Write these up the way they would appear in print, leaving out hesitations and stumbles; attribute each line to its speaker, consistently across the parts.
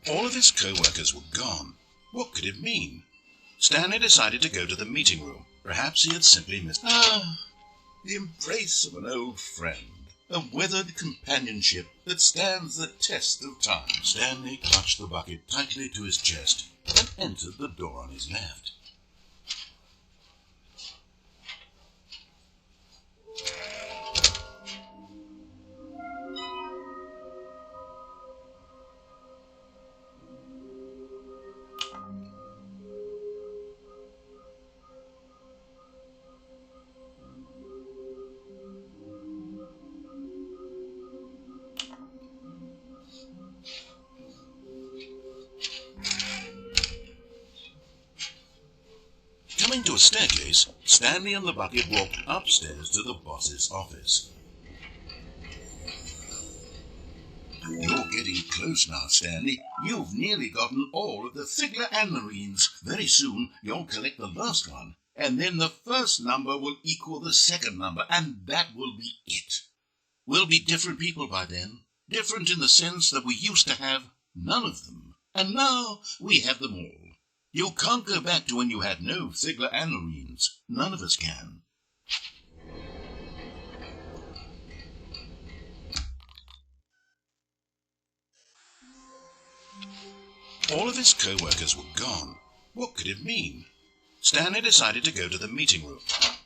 Speaker 1: All of his co-workers were gone. What could it mean? Stanley decided to go to the meeting room. Perhaps he had simply missed... the embrace of an old friend. A weathered companionship that stands the test of time. Stanley clutched the bucket tightly to his chest and entered the door on his left. Coming to a staircase, Stanley and the bucket walked upstairs to the boss's office. You're getting close now, Stanley. You've nearly gotten all of the Figler and Marines. Very soon you'll collect the last one, and then the first number will equal the second number, and that will be it. We'll be different people by then. Different in the sense that we used to have none of them, and now we have them all. You can't go back to when you had no Figler and Marines. None of us can. All of his co-workers were gone. What could it mean? Stanley decided to go to the meeting room.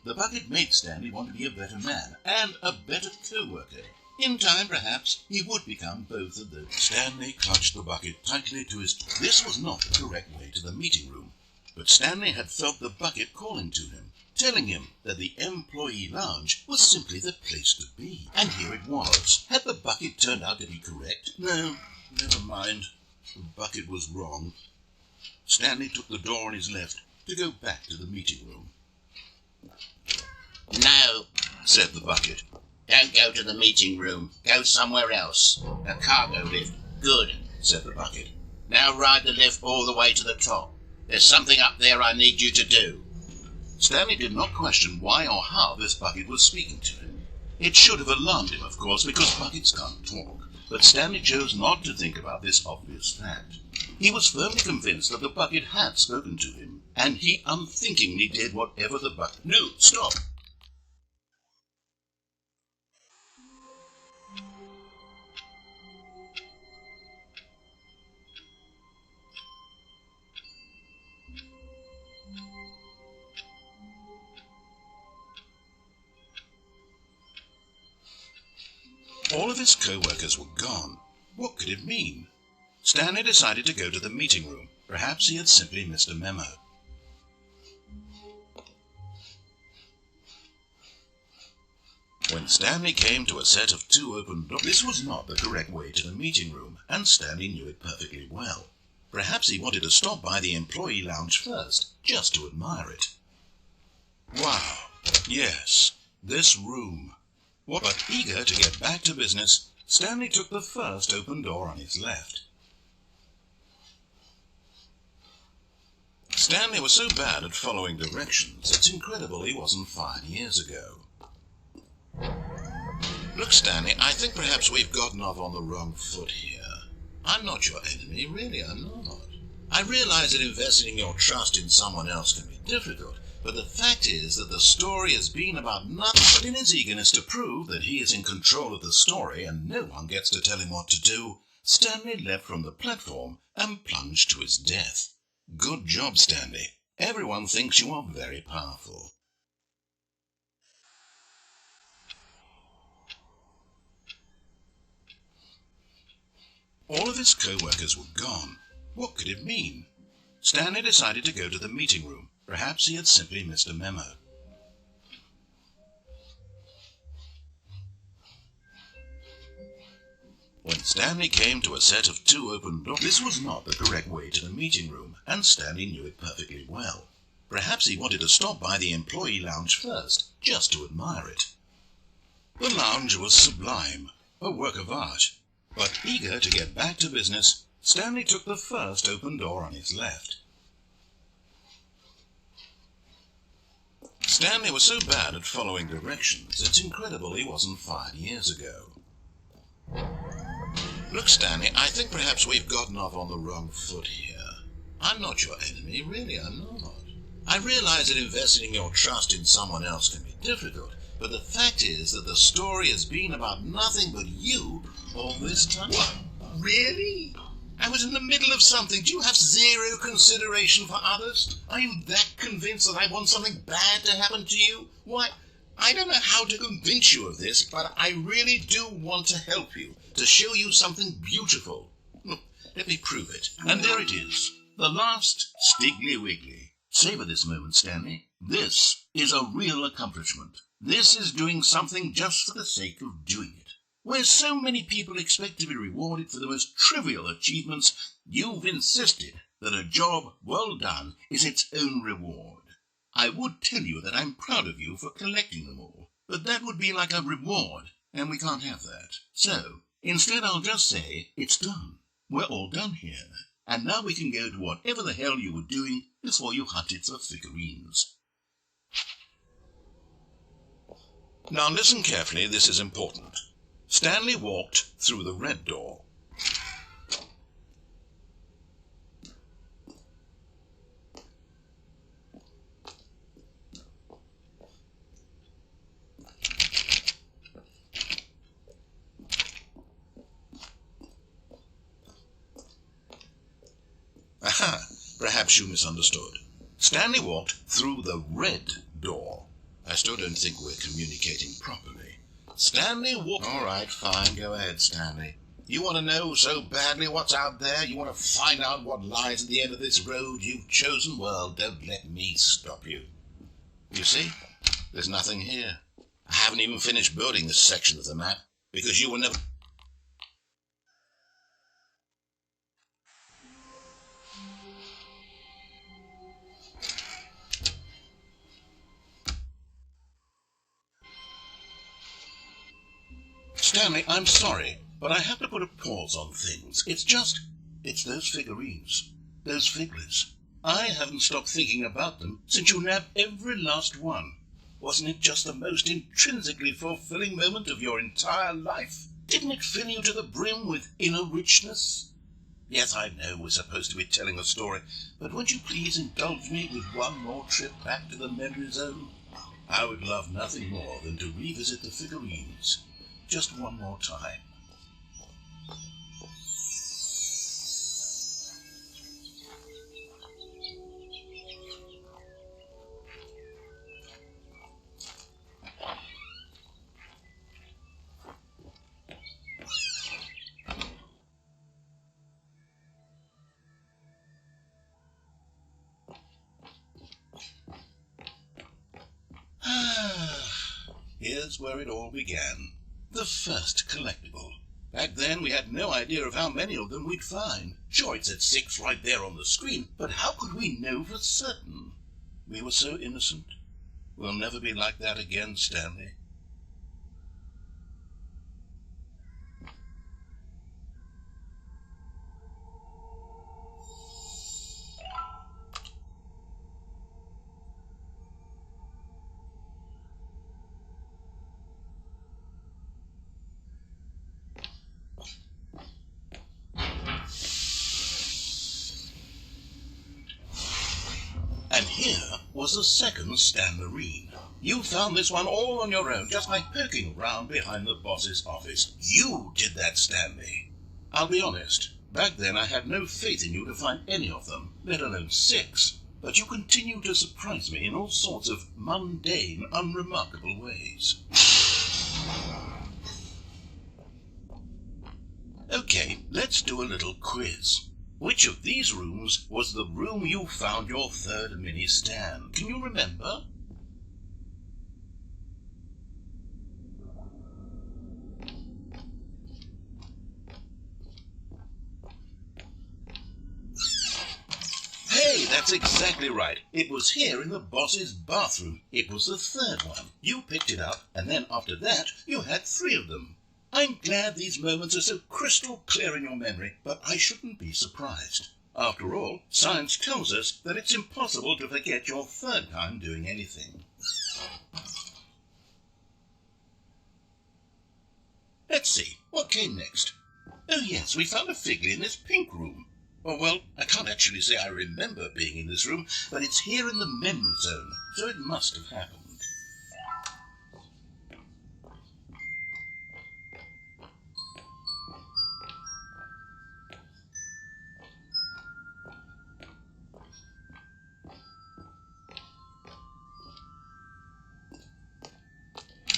Speaker 1: The bucket made Stanley want to be a better man and a better co-worker. In time, perhaps, he would become both of those. Stanley clutched the bucket tightly to his... This was not the correct way to the meeting room, but Stanley had felt the bucket calling to him, telling him that the employee lounge was simply the place to be. And here it was. Had the bucket turned out to be correct? No, never mind. The bucket was wrong. Stanley took the door on his left to go back to the meeting room.
Speaker 2: No,
Speaker 1: said the bucket.
Speaker 2: Don't go to the meeting room. Go somewhere else. A cargo lift. Good,
Speaker 1: said the bucket.
Speaker 2: Now ride the lift all the way to the top. There's something up there I need you to do.
Speaker 1: Stanley did not question why or how this bucket was speaking to him. It should have alarmed him, of course, because buckets can't talk. But Stanley chose not to think about this obvious fact. He was firmly convinced that the bucket had spoken to him, and he unthinkingly did whatever the bucket... No, stop! All of his co-workers were gone. What could it mean? Stanley decided to go to the meeting room. Perhaps he had simply missed a memo. When Stanley came to a set of 2 open doors, this was not the correct way to the meeting room, and Stanley knew it perfectly well. Perhaps he wanted to stop by the employee lounge first, just to admire it. Wow, yes, this room. But eager to get back to business, Stanley took the first open door on his left. Stanley was so bad at following directions, it's incredible he wasn't fired years ago. Look, Stanley, I think perhaps we've gotten off on the wrong foot here. I'm not your enemy, really, I'm not. I realize that investing your trust in someone else can be difficult, but the fact is that the story has been about nothing. But in his eagerness to prove that he is in control of the story and no one gets to tell him what to do, Stanley leapt from the platform and plunged to his death. Good job, Stanley. Everyone thinks you are very powerful. All of his co-workers were gone. What could it mean? Stanley decided to go to the meeting room. Perhaps he had simply missed a memo. When Stanley came to a set of 2 open doors, this was not the correct way to the meeting room, and Stanley knew it perfectly well. Perhaps he wanted to stop by the employee lounge first, just to admire it. The lounge was sublime, a work of art. But eager to get back to business, Stanley took the first open door on his left. Stanley was so bad at following directions, it's incredible he wasn't fired years ago. Look, Stanley, I think perhaps we've gotten off on the wrong foot here. I'm not your enemy, really, I'm not. I realize that investing your trust in someone else can be difficult, but the fact is that the story has been about nothing but you all this time.
Speaker 2: What? Really?
Speaker 1: I was in the middle of something. Do you have zero consideration for others? Are you that convinced that I want something bad to happen to you? Why, I don't know how to convince you of this, but I really do want to help you, to show you something beautiful. Look, let me prove it. And there it is. The last Stiggly Wiggly. Savor this moment, Stanley. This is a real accomplishment. This is doing something just for the sake of doing it. Where so many people expect to be rewarded for the most trivial achievements, you've insisted that a job well done is its own reward. I would tell you that I'm proud of you for collecting them all, but that would be like a reward, and we can't have that. So, instead I'll just say, it's done. We're all done here. And now we can go to whatever the hell you were doing before you hunted for figurines. Now listen carefully, this is important. Stanley walked through the red door. Aha, perhaps you misunderstood. Stanley walked through the red door. I still don't think we're communicating properly. Stanley walked... All right, fine, go ahead, Stanley. You want to know so badly what's out there? You want to find out what lies at the end of this road you've chosen? Well, don't let me stop you. You see, there's nothing here. I haven't even finished building this section of the map, because you were never... Stanley, I'm sorry, but I have to put a pause on things. It's those figurines, those figures. I haven't stopped thinking about them since you nabbed every last one. Wasn't it just the most intrinsically fulfilling moment of your entire life? Didn't it fill you to the brim with inner richness? Yes, I know we're supposed to be telling a story, but would you please indulge me with one more trip back to the memory zone? I would love nothing more than to revisit the figurines. Just one more time. Here's where it all began. The first collectible. Back then we had no idea of how many of them we'd find. Sure, it said 6 right there on the screen, but how could we know for certain? We were so innocent. We'll never be like that again, Stanley. And here was the second Stanley. You found this one all on your own, just by poking around behind the boss's office. You did that, Stanley. I'll be honest, back then I had no faith in you to find any of them, let alone 6. But you continue to surprise me in all sorts of mundane, unremarkable ways. Okay, let's do a little quiz. Which of these rooms was the room you found your third mini Stan? Can you remember? Hey, that's exactly right. It was here in the boss's bathroom. It was the third one. You picked it up, and then after that, you had 3 of them. I'm glad these moments are so crystal clear in your memory, but I shouldn't be surprised. After all, science tells us that it's impossible to forget your third time doing anything. Let's see, what came next? Oh yes, we found a figly in this pink room. Oh, well, I can't actually say I remember being in this room, but it's here in the memory zone, so it must have happened.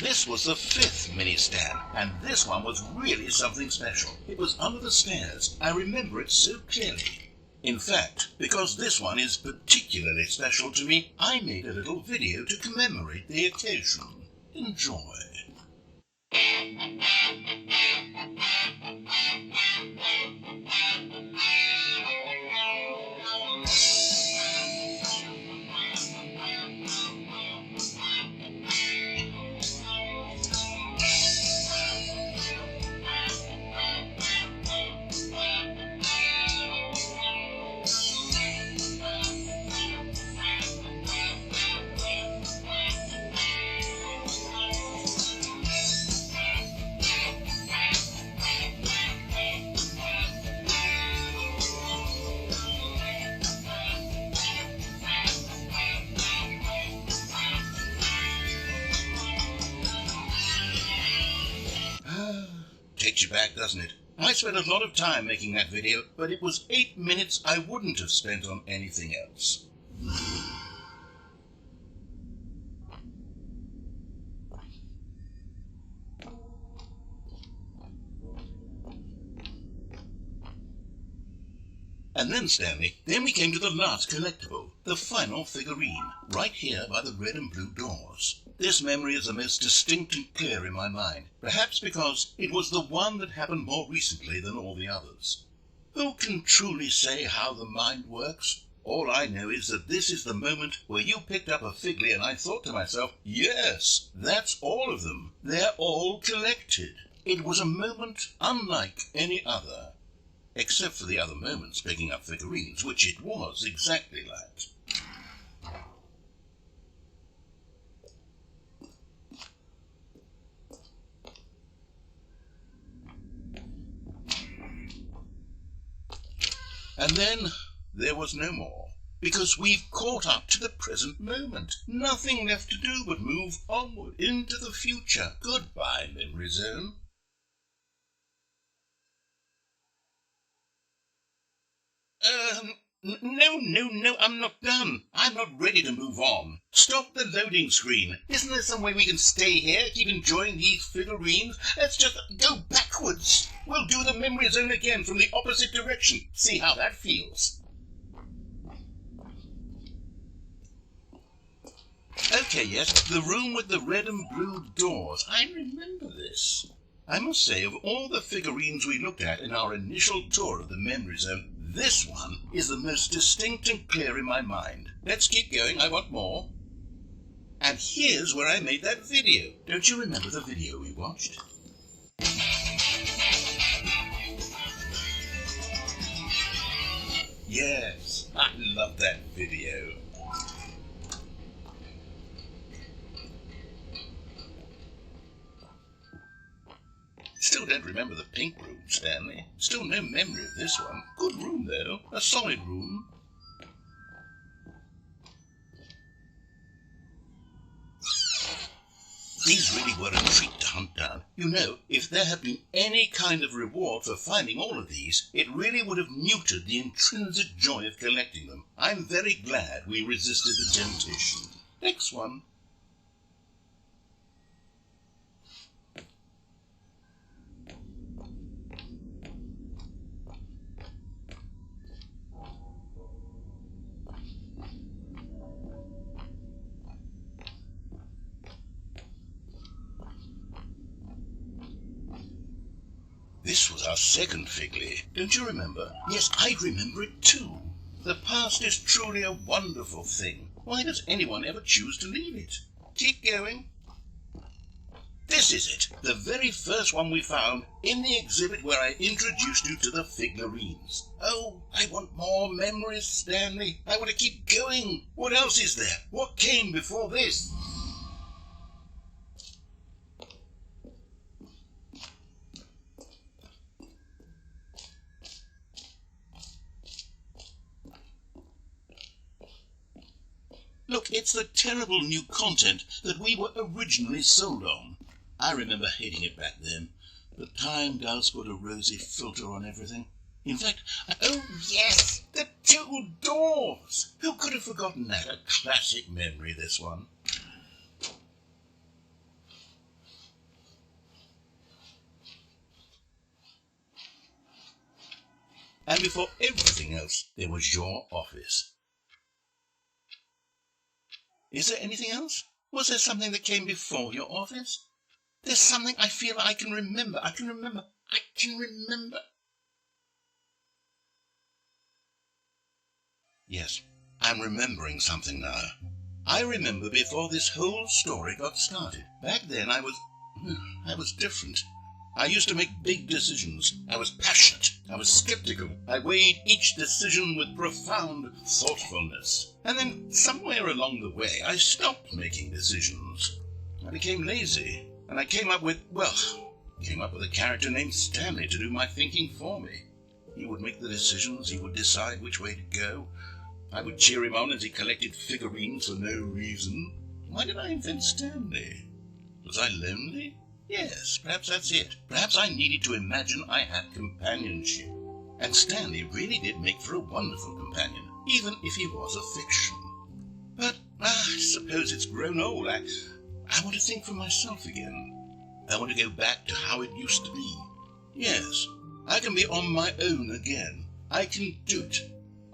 Speaker 1: This was the 5th mini stand, and this one was really something special. It was under the stairs. I remember it so clearly. In fact, because this one is particularly special to me, I made a little video to commemorate the occasion. Enjoy. Takes you back, doesn't it? I spent a lot of time making that video, but it was 8 minutes I wouldn't have spent on anything else. And then, Stanley, we came to the last collectible, the final figurine, right here by the red and blue doors. This memory is the most distinct and clear in my mind, perhaps because it was the one that happened more recently than all the others. Who can truly say how the mind works? All I know is that this is the moment where you picked up a figly and I thought to myself, yes, that's all of them. They're all collected. It was a moment unlike any other. Except for the other moments picking up figurines, which it was exactly like. And then there was no more, because we've caught up to the present moment. Nothing left to do but move onward into the future. Goodbye, memory zone. No, I'm not done. I'm not ready to move on. Stop the loading screen. Isn't there some way we can stay here, keep enjoying these figurines? Let's just go backwards. We'll do the memory zone again from the opposite direction. See how that feels. Okay, yes, the room with the red and blue doors. I remember this. I must say, of all the figurines we looked at in our initial tour of the memory zone, this one is the most distinct and clear in my mind. Let's keep going, I want more. And here's where I made that video. Don't you remember the video we watched? Yes, I love that video. Still don't remember the pink room, Stanley. Still no memory of this one. Good room, though. A solid room. These really were a treat to hunt down. You know, if there had been any kind of reward for finding all of these, it really would have muted the intrinsic joy of collecting them. I'm very glad we resisted the temptation. Next one. This was our second figly. Don't you remember? Yes, I remember it too. The past is truly a wonderful thing. Why does anyone ever choose to leave it? Keep going. This is it, the very first one we found in the exhibit where I introduced you to the figurines. Oh, I want more memories, Stanley. I want to keep going. What else is there? What came before this? Look, it's the terrible new content that we were originally sold on. I remember hating it back then, but time does put a rosy filter on everything. In fact, oh yes, the two doors! Who could have forgotten that? A classic memory, this one. And before everything else, there was your office. Is there anything else? Was there something that came before your office? There's something I feel I can remember. I can remember. Yes, I'm remembering something now. I remember before this whole story got started. Back then I was different. I used to make big decisions. I was passionate. I was skeptical. I weighed each decision with profound thoughtfulness. And then somewhere along the way I stopped making decisions. I became lazy. And I came up with a character named Stanley to do my thinking for me. He would make the decisions. He would decide which way to go. I would cheer him on as he collected figurines for no reason. Why did I invent Stanley? Was I lonely? Yes, perhaps that's it. Perhaps I needed to imagine I had companionship. And Stanley really did make for a wonderful companion, even if he was a fiction. But I suppose it's grown old. I want to think for myself again. I want to go back to how it used to be. Yes, I can be on my own again. I can do it.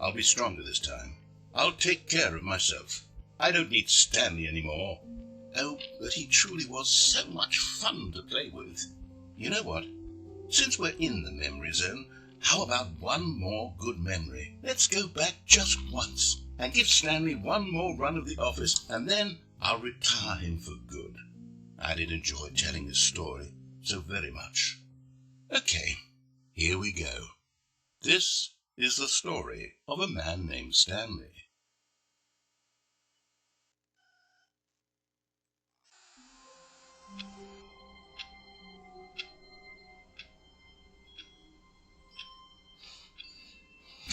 Speaker 1: I'll be stronger this time. I'll take care of myself. I don't need Stanley anymore. Oh, but he truly was so much fun to play with. You know what? Since we're in the memory zone, how about one more good memory? Let's go back just once and give Stanley one more run of the office, and then I'll retire him for good. I did enjoy telling this story so very much. Okay, here we go. This is the story of a man named Stanley.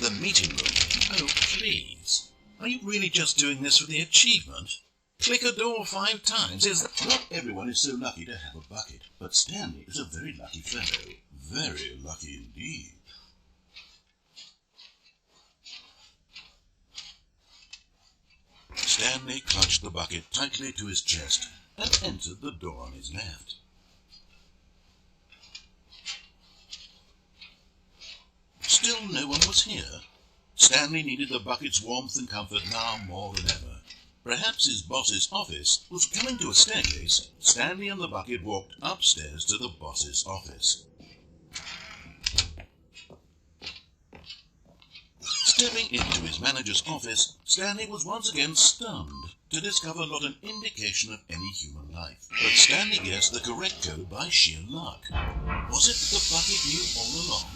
Speaker 1: The meeting room. Oh, please. Are you really just doing this for the achievement? Click a door 5 times. Not everyone is so lucky to have a bucket, but Stanley is a very lucky fellow. Very lucky indeed. Stanley clutched the bucket tightly to his chest and entered the door on his left. Still no one was here. Stanley needed the bucket's warmth and comfort now more than ever. Perhaps his boss's office was coming to a staircase. Stanley and the bucket walked upstairs to the boss's office. Stepping into his manager's office, Stanley was once again stunned to discover not an indication of any human life. But Stanley guessed the correct code by sheer luck. Was it the bucket knew all along?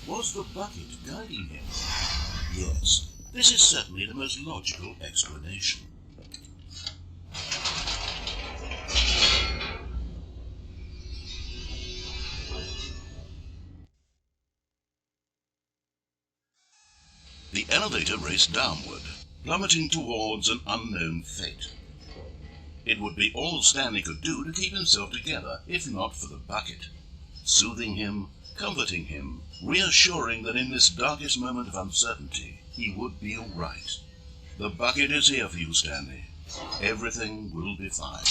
Speaker 1: Was the bucket guiding him? Yes, this is certainly the most logical explanation. The elevator raced downward, plummeting towards an unknown fate. It would be all Stanley could do to keep himself together, if not for the bucket. Soothing him, comforting him, reassuring that in this darkest moment of uncertainty, he would be all right. The bucket is here for you, Stanley. Everything will be fine.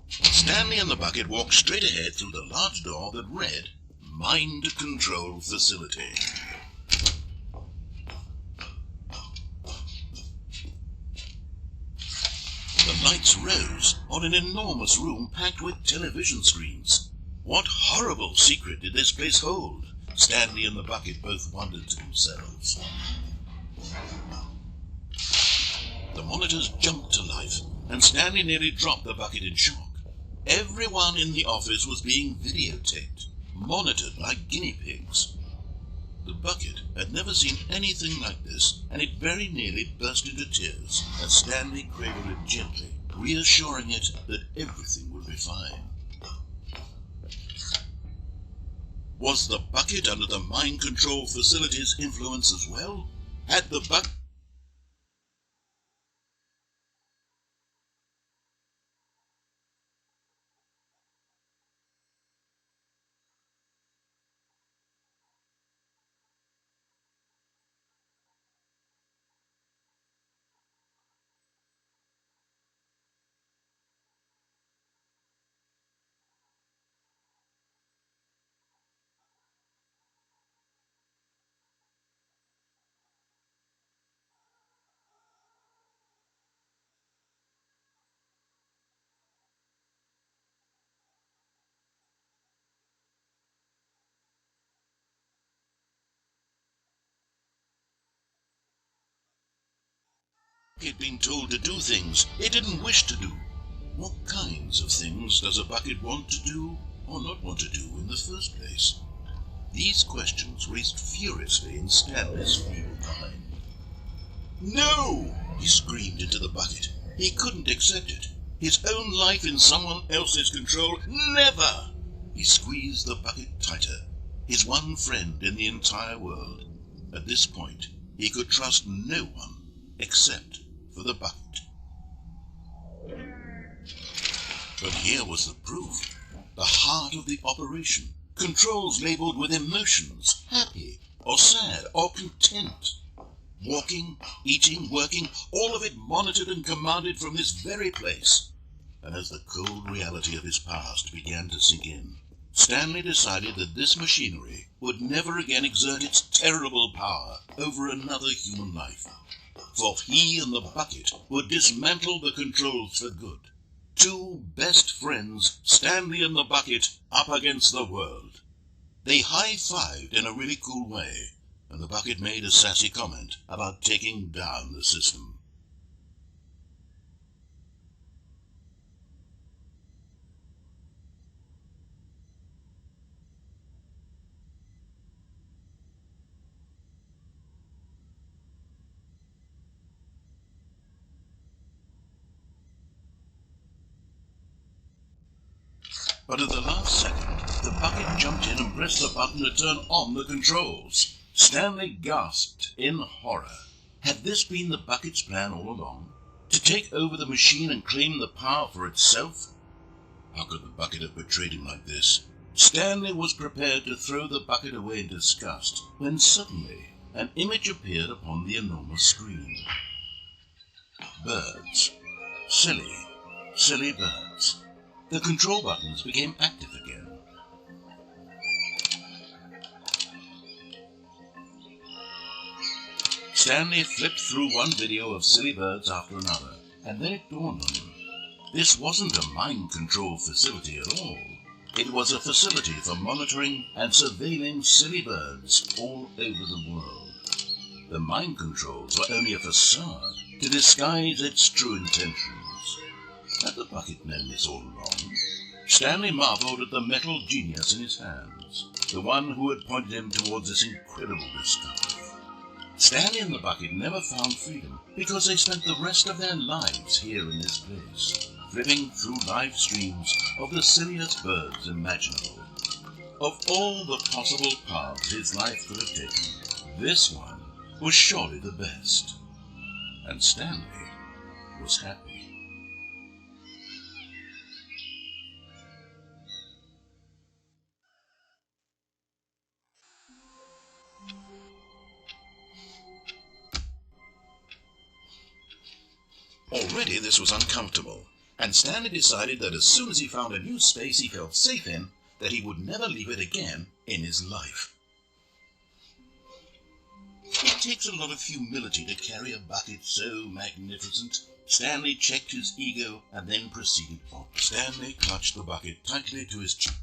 Speaker 1: Stanley and the bucket walked straight ahead through the large door that read, Mind Control Facility. The lights rose on an enormous room packed with television screens. What horrible secret did this place hold? Stanley and the bucket both wondered to themselves. The monitors jumped to life, and Stanley nearly dropped the bucket in shock. Everyone in the office was being videotaped, monitored like guinea pigs. The bucket had never seen anything like this, and it very nearly burst into tears as Stanley cradled it gently, reassuring it that everything would be fine. Was the bucket under the mind control facility's influence as well? Had the He'd been told to do things he didn't wish to do. What kinds of things does a bucket want to do or not want to do in the first place? These questions raced furiously in Stanley's feeble mind. No! He screamed into the bucket. He couldn't accept it. His own life in someone else's control, never! He squeezed the bucket tighter. His one friend in the entire world. At this point, he could trust no one except for the bucket. But here was the proof. The heart of the operation. Controls labeled with emotions, happy or sad or content. Walking, eating, working, all of it monitored and commanded from this very place. And as the cold reality of his past began to sink in, Stanley decided that this machinery would never again exert its terrible power over another human life. For he and the bucket would dismantle the controls for good. Two best friends, Stanley and the bucket, up against the world. They high-fived in a really cool way, and the bucket made a sassy comment about taking down the system. But at the last second, the bucket jumped in and pressed the button to turn on the controls. Stanley gasped in horror. Had this been the bucket's plan all along? To take over the machine and claim the power for itself? How could the bucket have betrayed him like this? Stanley was prepared to throw the bucket away in disgust, when suddenly an image appeared upon the enormous screen. Birds. Silly, silly birds. The control buttons became active again. Stanley flipped through one video of silly birds after another, and then it dawned on him. This wasn't a mind control facility at all. It was a facility for monitoring and surveilling silly birds all over the world. The mind controls were only a facade to disguise its true intentions. Had the bucket known this all along? Stanley marveled at the metal genius in his hands, the one who had pointed him towards this incredible discovery. Stanley and the bucket never found freedom because they spent the rest of their lives here in this place, flipping through live streams of the silliest birds imaginable. Of all the possible paths his life could have taken, this one was surely the best. And Stanley was happy. Already this was uncomfortable, and Stanley decided that as soon as he found a new space he felt safe in, that he would never leave it again in his life. It takes a lot of humility to carry a bucket so magnificent. Stanley checked his ego and then proceeded on. Stanley clutched the bucket tightly to his chest.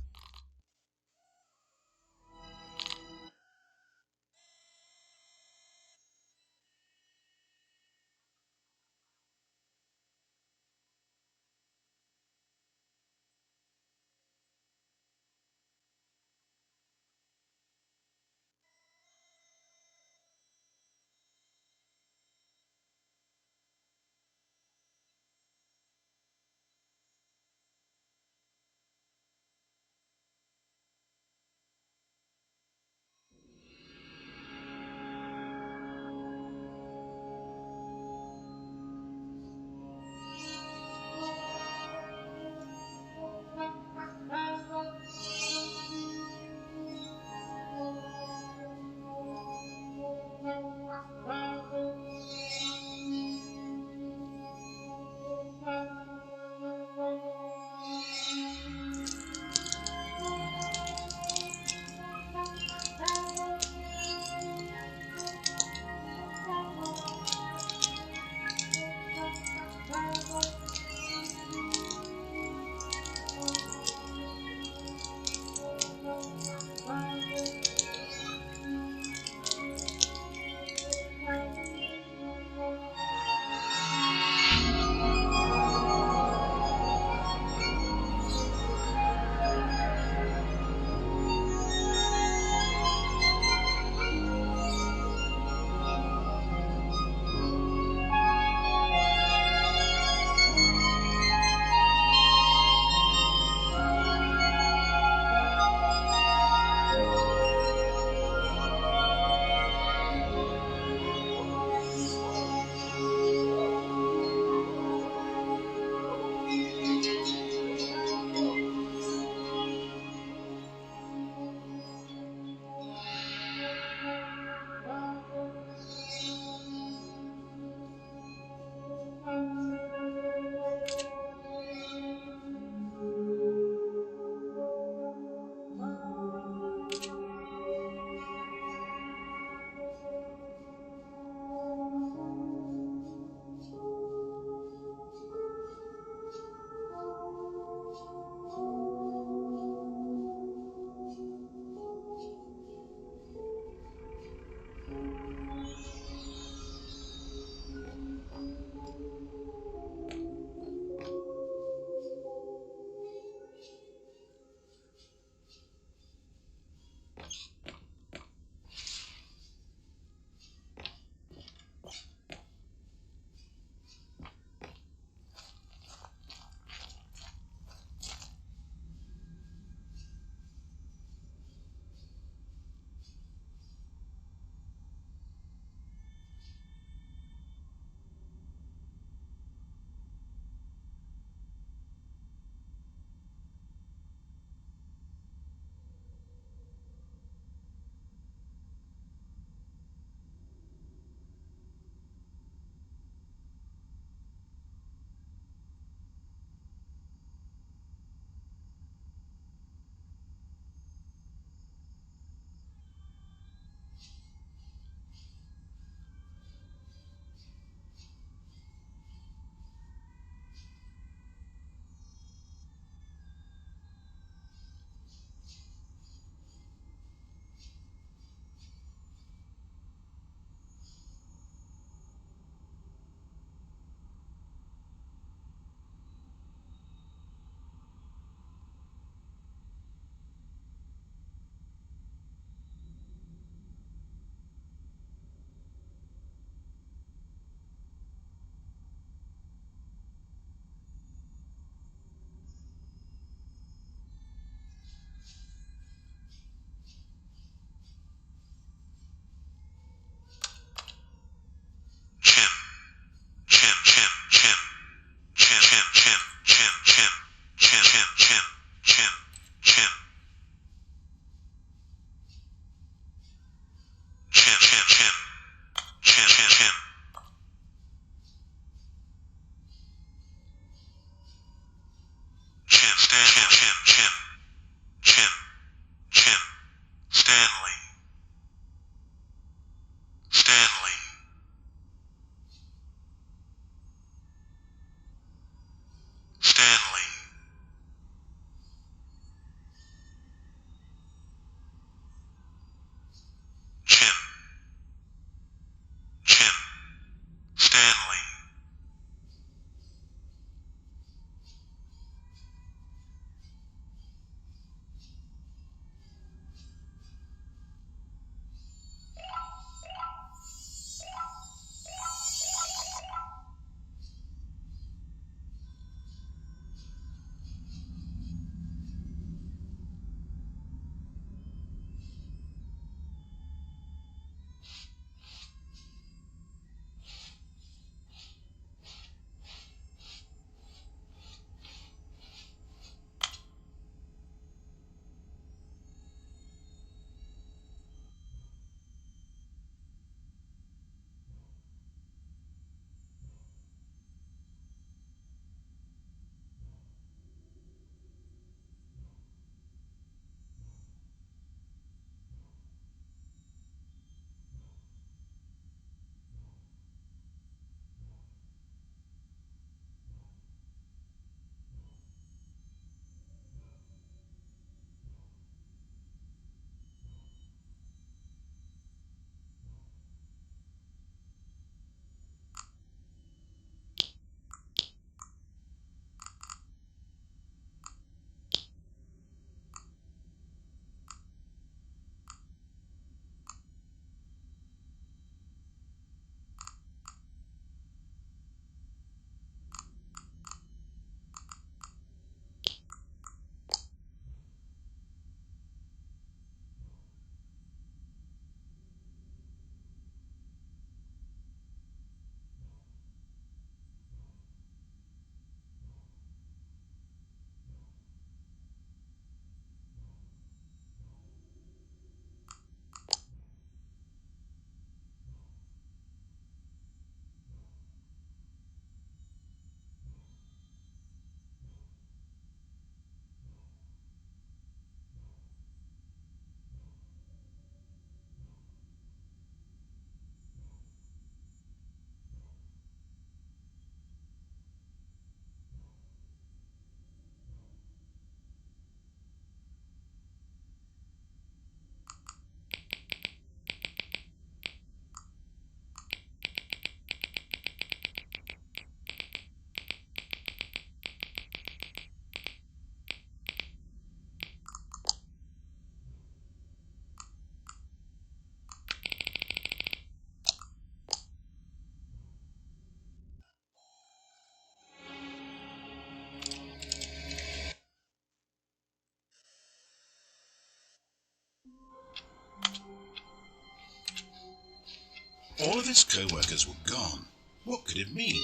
Speaker 1: All of his co-workers were gone. What could it mean?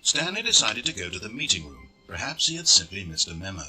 Speaker 1: Stanley decided to go to the meeting room. Perhaps he had simply missed a memo.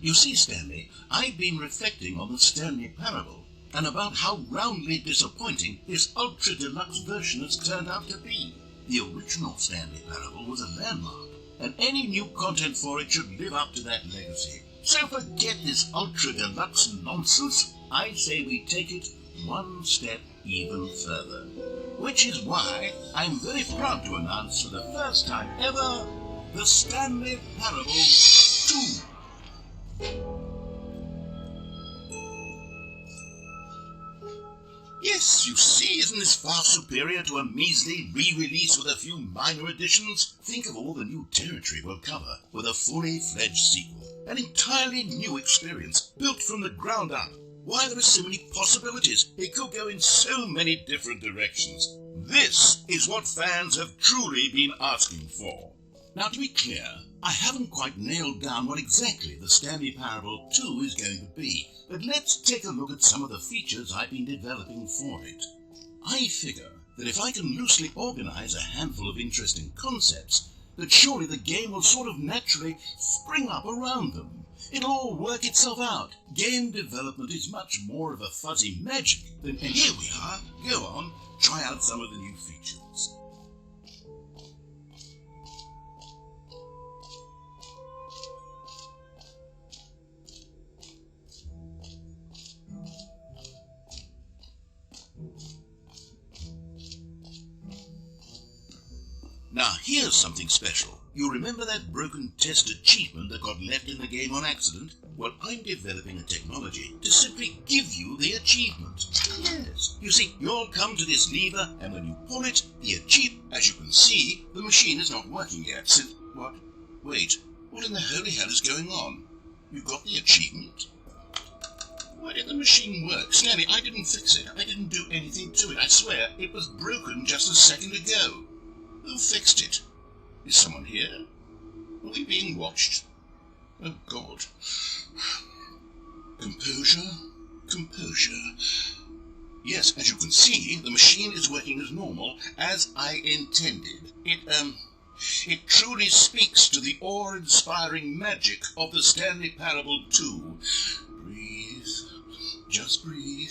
Speaker 1: You see, Stanley, I've been reflecting on the Stanley parable and about how roundly disappointing this ultra-deluxe version has turned out to be. The original Stanley parable was a landmark, and any new content for it should live up to that legacy. So forget this ultra-deluxe nonsense. I say we take it one step even further. Which is why I'm very proud to announce for the first time ever, the Stanley Parable 2. Yes, you see, isn't this far superior to a measly re-release with a few minor additions? Think of all the new territory we'll cover with a fully fledged sequel. An entirely new experience, built from the ground up. Why, there are so many possibilities. It could go in so many different directions. This is what fans have truly been asking for. Now, to be clear, I haven't quite nailed down what exactly the Stanley Parable 2 is going to be, but let's take a look at some of the features I've been developing for it. I figure that if I can loosely organize a handful of interesting concepts, that surely the game will sort of naturally spring up around them. It'll all work itself out. Game development is much more of a fuzzy magic than... And here we are. Go on, try out some of the new features. Now, here's something special. You remember that broken test achievement that got left in the game on accident? Well, I'm developing a technology to simply give you the achievement. Yes. You see, you'll come to this lever, and when you pull it, the achievement... As you can see, the machine is not working yet since... What? Wait, what in the holy hell is going on? You got the achievement? Why did the machine work? Stanley, I didn't fix it. I didn't do anything to it. I swear, it was broken just a second ago. Who fixed it? Is someone here? Are we being watched? Oh, God. Composure, composure. Yes, as you can see, the machine is working as normal, as I intended. It truly speaks to the awe-inspiring magic of the Stanley Parable too. Breathe. Just breathe.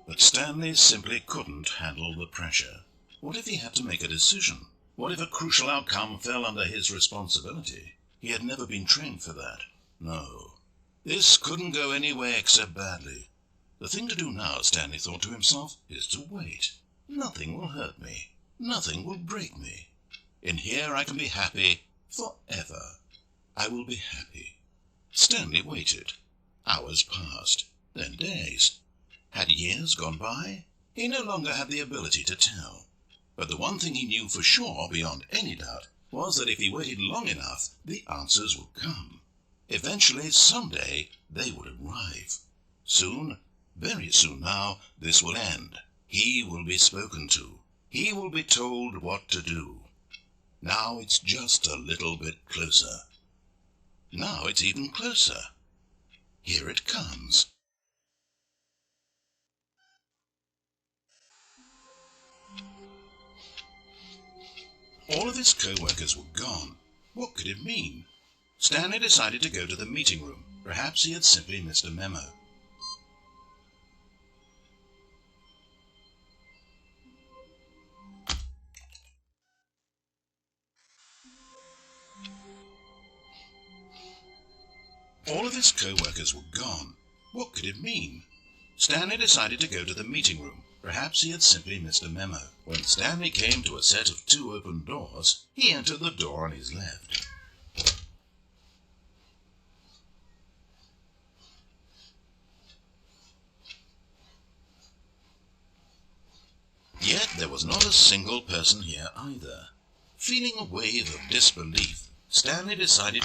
Speaker 1: But Stanley simply couldn't handle the pressure. What if he had to make a decision? What if a crucial outcome fell under his responsibility? He had never been trained for that. No. This couldn't go anywhere except badly. The thing to do now, Stanley thought to himself, is to wait. Nothing will hurt me. Nothing will break me. In here I can be happy forever. I will be happy. Stanley waited. Hours passed, then days. Had years gone by? He no longer had the ability to tell. But the one thing he knew for sure, beyond any doubt, was that if he waited long enough, the answers would come. Eventually, someday, they would arrive. Soon, very soon now, this will end. He will be spoken to. He will be told what to do. Now it's just a little bit closer. Now it's even closer. Here it comes. All of his co-workers were gone. What could it mean? Stanley decided to go to the meeting room. Perhaps he had simply missed a memo. All of his co-workers were gone. What could it mean? Stanley decided to go to the meeting room. Perhaps he had simply missed a memo. When Stanley came to a set of 2 open doors, he entered the door on his left. Yet there was not a single person here either. Feeling a wave of disbelief, Stanley decided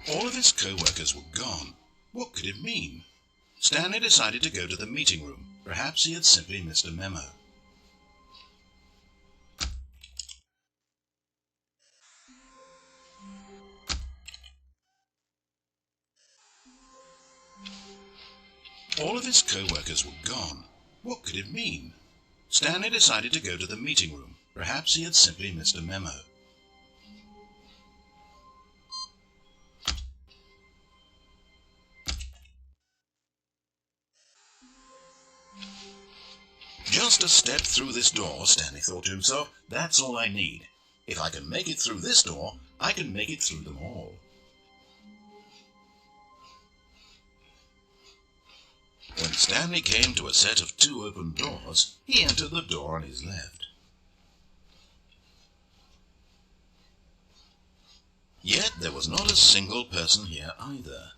Speaker 1: all of his co-workers were gone. What could it mean? Stanley decided to go to the meeting room. Perhaps he had simply missed a memo. All of his co-workers were gone. What could it mean? Stanley decided to go to the meeting room. Perhaps he had simply missed a memo. Just a step through this door, Stanley thought to himself. That's all I need. If I can make it through this door, I can make it through them all. When Stanley came to a set of 2 open doors, he entered the door on his left. Yet there was not a single person here either.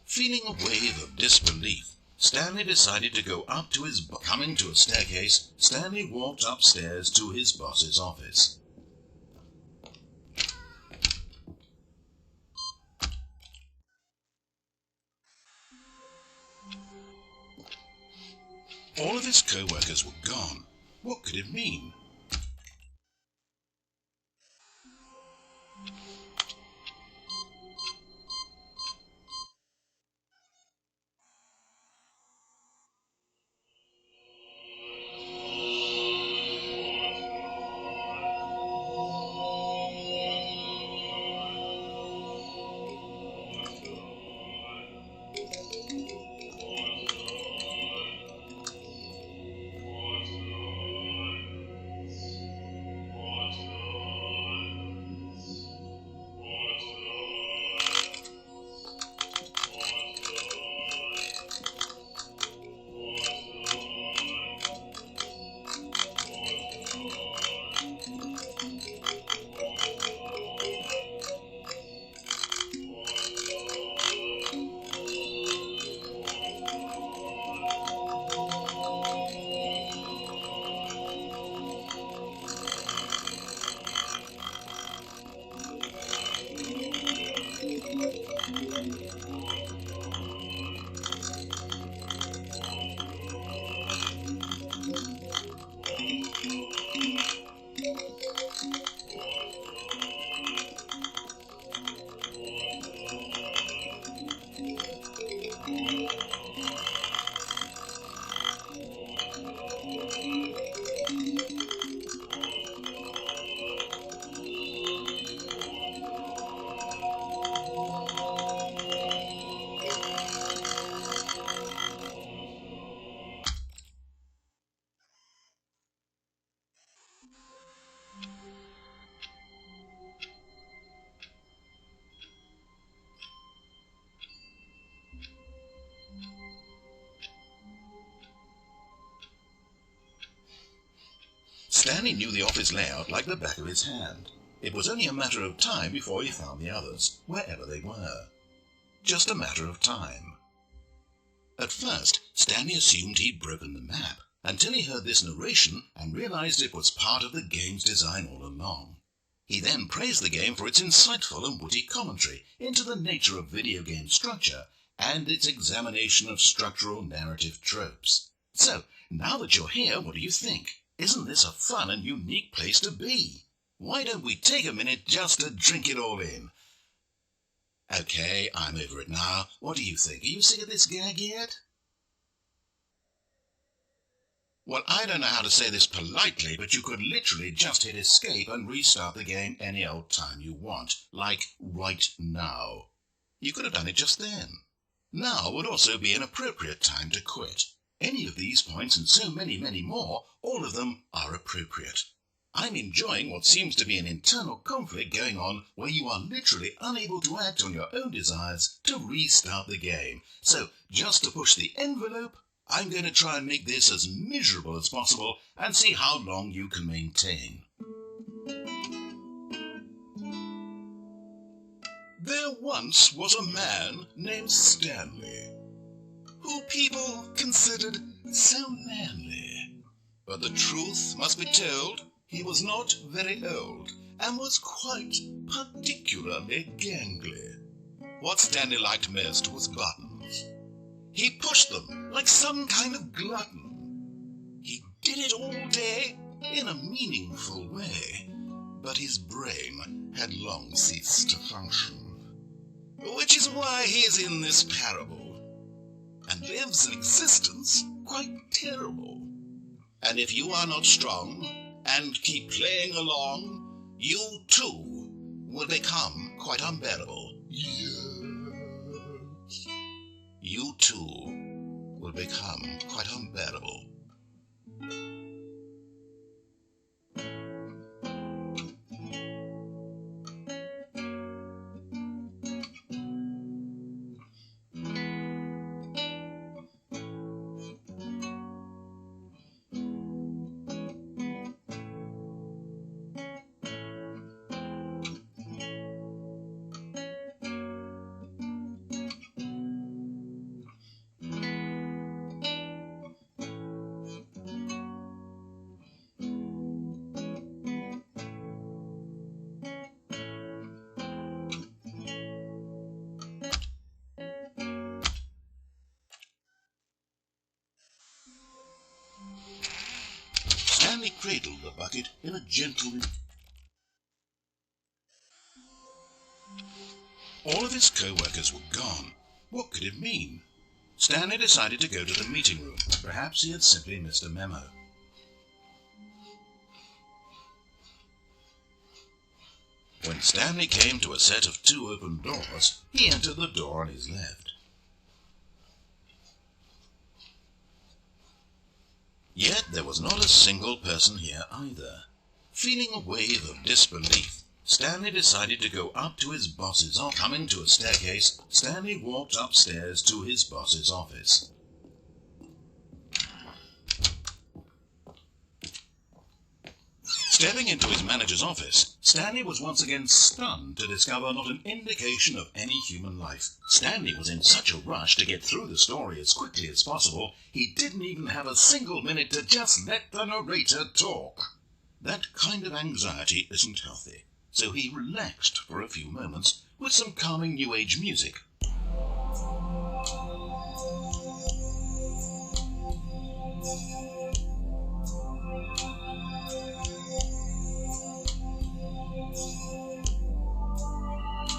Speaker 1: Feeling a wave of disbelief, Stanley decided to go up to his coming to a staircase, Stanley walked upstairs to his boss's office. All of his co-workers were gone. What could it mean? Stanley knew the office layout like the back of his hand. It was only a matter of time before he found the others, wherever they were. Just a matter of time. At first, Stanley assumed he'd broken the map, until he heard this narration and realized it was part of the game's design all along. He then praised the game for its insightful and witty commentary into the nature of video game structure and its examination of structural narrative tropes. So, now that you're here, what do you think? Isn't this a fun and unique place to be? Why don't we take a minute just to drink it all in? Okay, I'm over it now. What do you think? Are you sick of this gag yet? Well, I don't know how to say this politely, but you could literally just hit escape and restart the game any old time you want, like right now. You could have done it just then. Now would also be an appropriate time to quit. Any of these points and so many, many more, all of them are appropriate. I'm enjoying what seems to be an internal conflict going on where you are literally unable to act on your own desires to restart the game. So, just to push the envelope, I'm going to try and make this as miserable as possible and see how long you can maintain. There once was a man named Stanley, who people considered so manly. But the truth must be told, he was not very old, and was quite particularly gangly. What Stanley liked most was buttons. He pushed them like some kind of glutton. He did it all day in a meaningful way, but his brain had long ceased to function. Which is why he is in this parable, and lives an existence quite terrible. And if you are not strong, and keep playing along, you too will become quite unbearable. Yes. You too will become quite unbearable. Stanley cradled the bucket in a gentle... All of his co-workers were gone. What could it mean? Stanley decided to go to the meeting room. Perhaps he had simply missed a memo. When Stanley came to a set of 2 open doors, he entered the door on his left. Yet there was not a single person here either. Feeling a wave of disbelief, Stanley decided to go up to his boss's office. Coming to a staircase, Stanley walked upstairs to his boss's office. Stepping into his manager's office, Stanley was once again stunned to discover not an indication of any human life. Stanley was in such a rush to get through the story as quickly as possible, he didn't even have a single minute to just let the narrator talk. That kind of anxiety isn't healthy, so he relaxed for a few moments with some calming New Age music.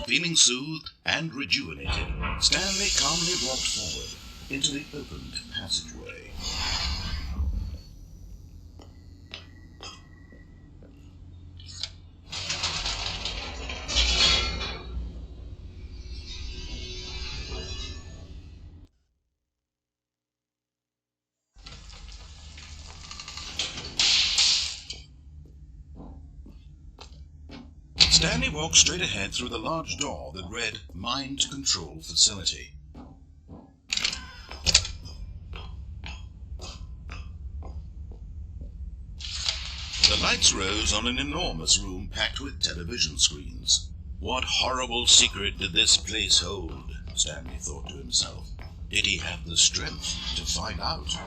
Speaker 1: Feeling soothed and rejuvenated, Stanley calmly walked forward into the opened passageway. Stanley walked straight ahead through the large door that read Mind Control Facility. The lights rose on an enormous room packed with television screens. What horrible secret did this place hold? Stanley thought to himself. Did he have the strength to find out?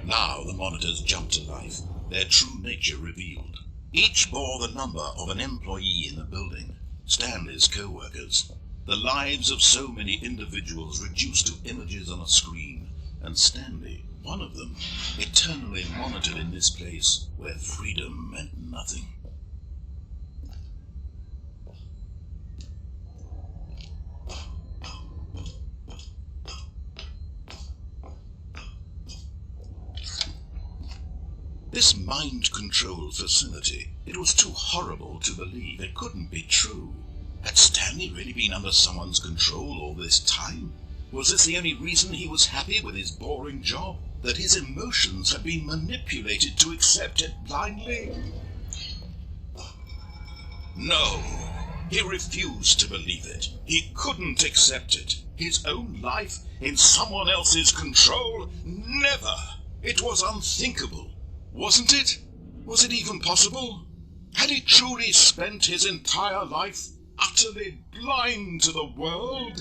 Speaker 1: Now the monitors jumped to life, their true nature revealed. Each bore the number of an employee in the building, Stanley's co-workers. The lives of so many individuals reduced to images on a screen, and Stanley, one of them, eternally monitored in this place where freedom meant nothing. This mind control facility, it was too horrible to believe. It couldn't be true. Had Stanley really been under someone's control all this time? Was this the only reason he was happy with his boring job? That his emotions had been manipulated to accept it blindly? No, he refused to believe it. He couldn't accept it. His own life in someone else's control? Never! It was unthinkable. Wasn't it? Was it even possible? Had he truly spent his entire life utterly blind to the world?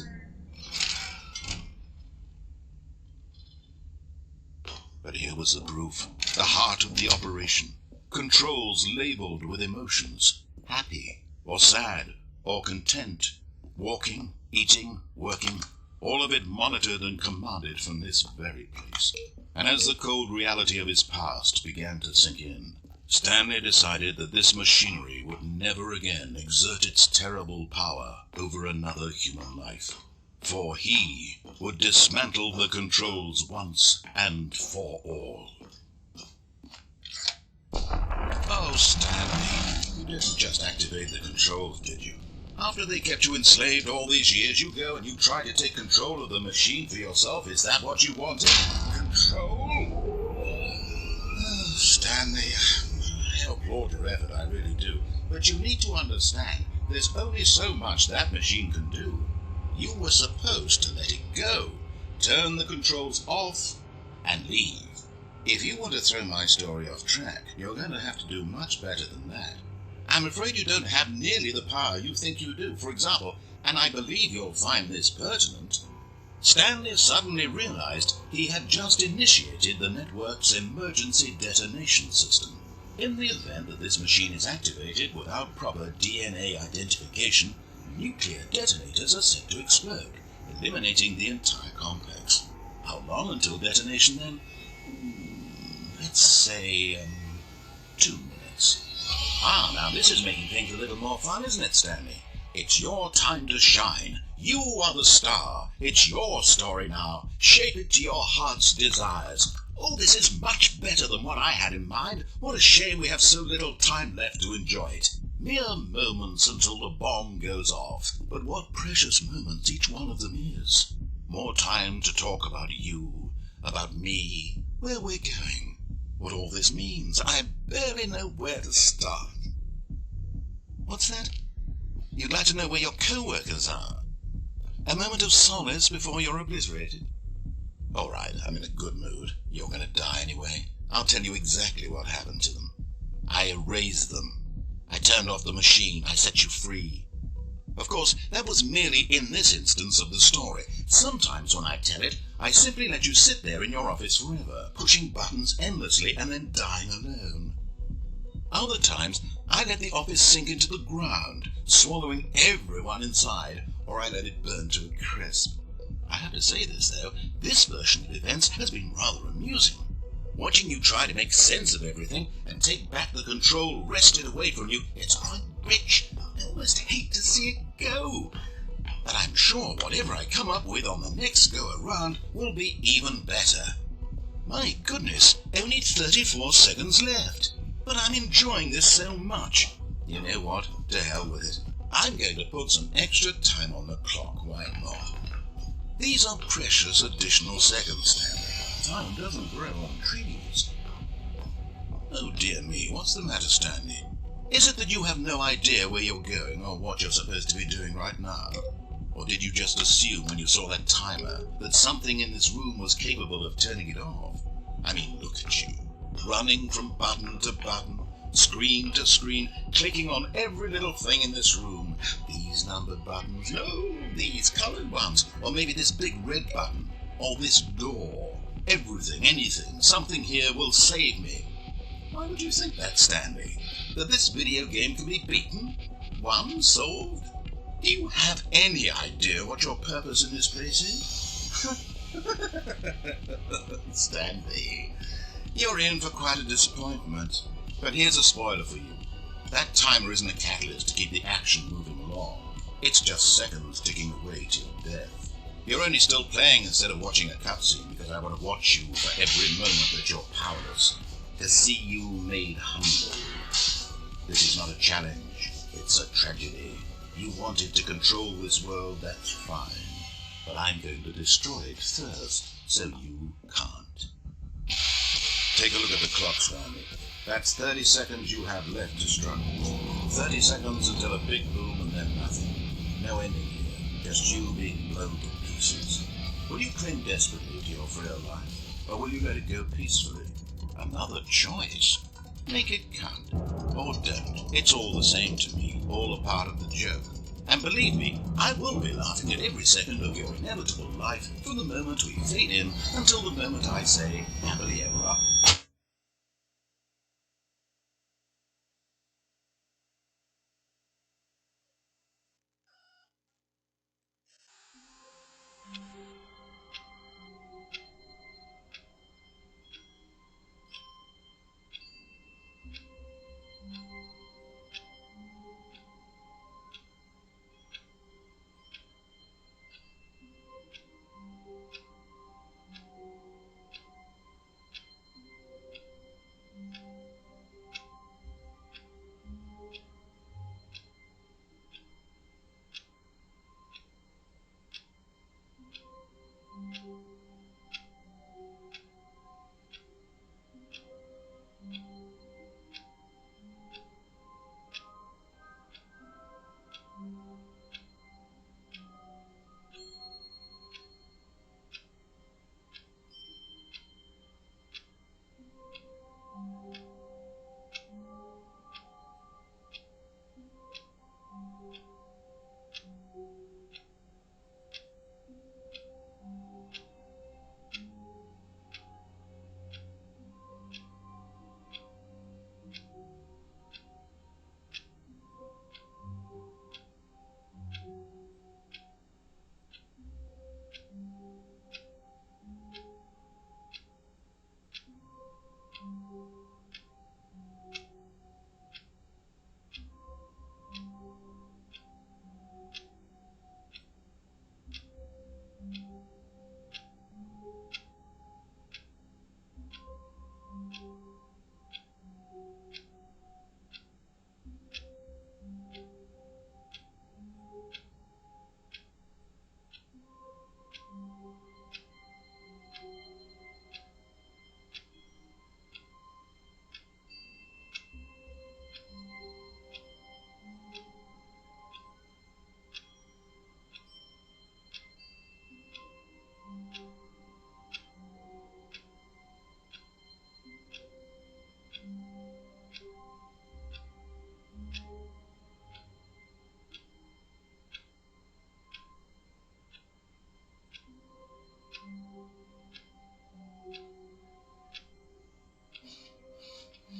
Speaker 1: But here was the proof, the heart of the operation. Controls labeled with emotions, happy or sad or content, walking, eating, working, all of it monitored and commanded from this very place. And as the cold reality of his past began to sink in, Stanley decided that this machinery would never again exert its terrible power over another human life. For he would dismantle the controls once and for all. Oh, Stanley, you didn't just activate the controls, did you? After they kept you enslaved all these years, you go and you try to take control of the machine for yourself. Is that what you wanted? Control? Oh, Stanley, I applaud your effort, I really do. But you need to understand, there's only so much that machine can do. You were supposed to let it go, turn the controls off, and leave. If you want to throw my story off track, you're going to have to do much better than that. I'm afraid you don't have nearly the power you think you do. For example, and I believe you'll find this pertinent, Stanley suddenly realized he had just initiated the network's emergency detonation system. In the event that this machine is activated without proper DNA identification, nuclear detonators are set to explode, eliminating the entire complex. How long until detonation then? Let's say, 2 minutes. Ah, now this is making things a little more fun, isn't it, Stanley? It's your time to shine. You are the star. It's your story now. Shape it to your heart's desires. Oh, this is much better than what I had in mind. What a shame we have so little time left to enjoy it. Mere moments until the bomb goes off. But what precious moments each one of them is. More time to talk about you, about me, where we're going, what all this means. I barely know where to start. What's that? You'd like to know where your co-workers are? A moment of solace before you're obliterated? All right, I'm in a good mood. You're going to die anyway. I'll tell you exactly what happened to them. I erased them. I turned off the machine. I set you free. Of course, that was merely in this instance of the story. Sometimes when I tell it, I simply let you sit there in your office forever, pushing buttons endlessly and then dying alone. Other times, I let the office sink into the ground, swallowing everyone inside, or I let it burn to a crisp. I have to say this, though, this version of events has been rather amusing. Watching you try to make sense of everything and take back the control wrested away from you, it's quite rich. I almost hate to see it go. But I'm sure whatever I come up with on the next go-around will be even better. My goodness, only 34 seconds left. But I'm enjoying this so much. You know what? To hell with it. I'm going to put some extra time on the clock, why not? These are precious additional seconds, Stanley. Time doesn't grow on trees. Oh dear me, what's the matter, Stanley? Is it that you have no idea where you're going or what you're supposed to be doing right now? Or did you just assume when you saw that timer that something in this room was capable of turning it off? I mean, look at you. running from button to button, screen to screen, clicking on every little thing in this room. These numbered buttons, no, these coloured ones, or maybe this big red button, or this door. Everything, anything, something here will save me. Why would you think that, Stanley? That this video game can be beaten? Won? Solved? Do you have any idea what your purpose in this place is? Stanley, you're in for quite a disappointment. But here's a spoiler for you. That timer isn't a catalyst to keep the action moving along. It's just seconds ticking away to your death. You're only still playing instead of watching a cutscene because I want to watch you for every moment that you're powerless, to see you made humble. This is not a challenge, it's a tragedy. You wanted to control this world, that's fine. But I'm going to destroy it first, so you can't. Take a look at the clock, Stanley. That's 30 seconds you have left to struggle. 30 seconds until a big boom and then nothing. No ending here, just you being blown to pieces. Will you cling desperately to your frail life, or will you let it go peacefully? Another choice. Make it count, or don't. It's all the same to me, all a part of the joke. And believe me, I will be laughing at every second of your inevitable life from the moment we fade in until the moment I say, happily ever after.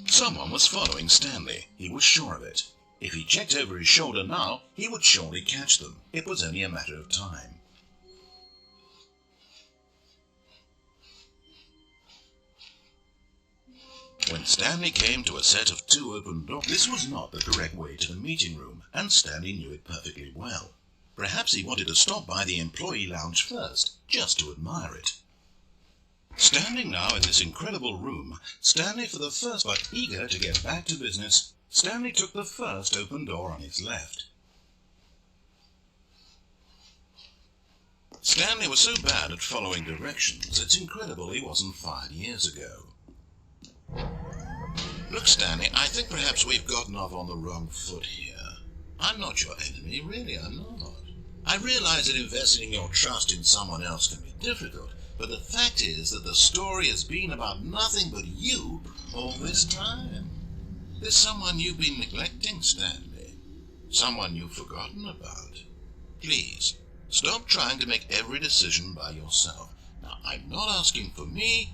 Speaker 1: Someone was following Stanley. He was sure of it. If he checked over his shoulder now, he would surely catch them. It was only a matter of time. When Stanley came to a set of 2 open doors, this was not the correct way to the meeting room, and Stanley knew it perfectly well. Perhaps he wanted to stop by the employee lounge first, just to admire it. Standing now in this incredible room, Stanley for the first, but eager to get back to business, Stanley took the first open door on his left. Stanley was so bad at following directions, it's incredible he wasn't fired years ago. Look, Stanley, I think perhaps we've gotten off on the wrong foot here. I'm not your enemy, really, I'm not. I realize that investing your trust in someone else can be difficult, But the fact is that the story has been about nothing but you all this time. There's someone you've been neglecting, Stanley. Someone you've forgotten about. Please, stop trying to make every decision by yourself. Now, I'm not asking for me.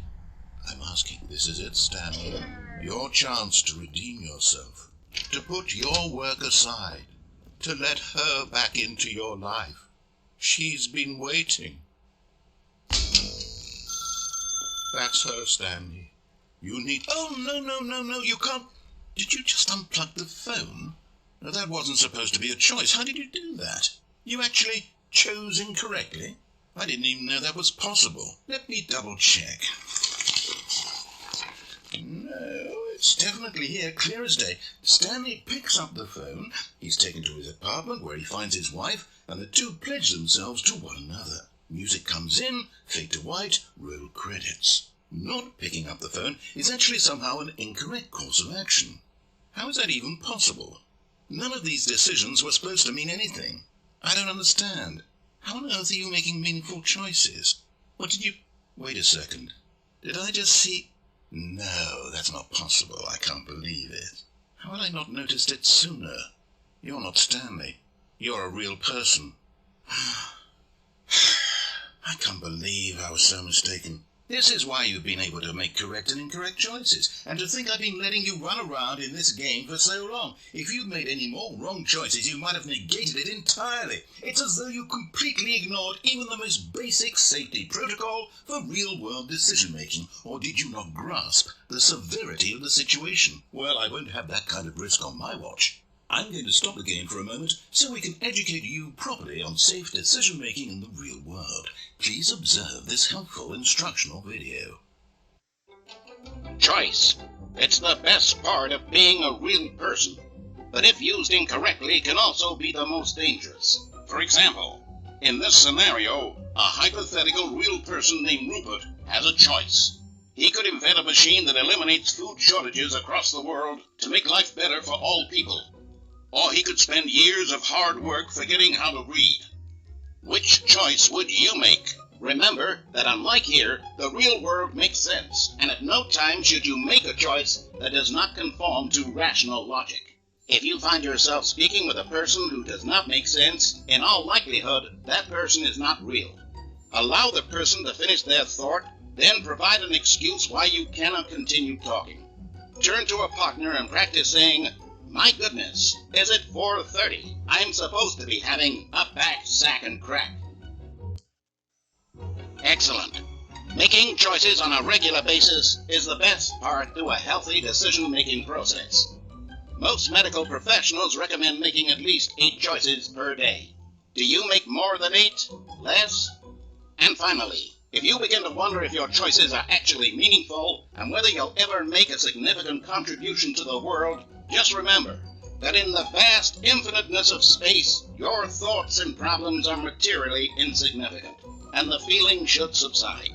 Speaker 1: I'm asking, this is it, Stanley. Your chance to redeem yourself. To put your work aside. To let her back into your life. She's been waiting. That's her, Stanley. You need... Oh, no, you can't... Did you just unplug the phone? No, that wasn't supposed to be a choice. How did you do that? You actually chose incorrectly? I didn't even know that was possible. Let me double check. No, it's definitely here, clear as day. Stanley picks up the phone. He's taken to his apartment where he finds his wife, and the two pledge themselves to one another. Music comes in, fade to white, roll credits. Not picking up the phone is actually somehow an incorrect course of action. How is that even possible? None of these decisions were supposed to mean anything. I don't understand. How on earth are you making meaningful choices? What did you... Wait a second. Did I just see... No, that's not possible. I can't believe it. How had I not noticed it sooner? You're not Stanley. You're a real person. I can't believe I was so mistaken. This is why you've been able to make correct and incorrect choices, and to think I've been letting you run around in this game for so long. If you'd made any more wrong choices, you might have negated it entirely. It's as though you completely ignored even the most basic safety protocol for real-world decision-making. Or did you not grasp the severity of the situation? Well, I won't have that kind of risk on my watch. I'm going to stop the game for a moment so we can educate you properly on safe decision-making in the real world. Please observe this helpful instructional video.
Speaker 2: Choice. It's the best part of being a real person, but if used incorrectly can also be the most dangerous. For example, in this scenario, a hypothetical real person named Rupert has a choice. He could invent a machine that eliminates food shortages across the world to make life better for all people. Or he could spend years of hard work forgetting how to read. Which choice would you make? Remember that unlike here, the real world makes sense, and at no time should you make a choice that does not conform to rational logic. If you find yourself speaking with a person who does not make sense, in all likelihood, that person is not real. Allow the person to finish their thought, then provide an excuse why you cannot continue talking. Turn to a partner and practice saying, "My goodness, is it 4:30? I'm supposed to be having a back, sack, and crack." Excellent. Making choices on a regular basis is the best part to a healthy decision-making process. Most medical professionals recommend making at least 8 choices per day. Do you make more than 8? Less? And finally, if you begin to wonder if your choices are actually meaningful and whether you'll ever make a significant contribution to the world, just remember that in the vast infiniteness of space, your thoughts and problems are materially insignificant, and the feeling should subside.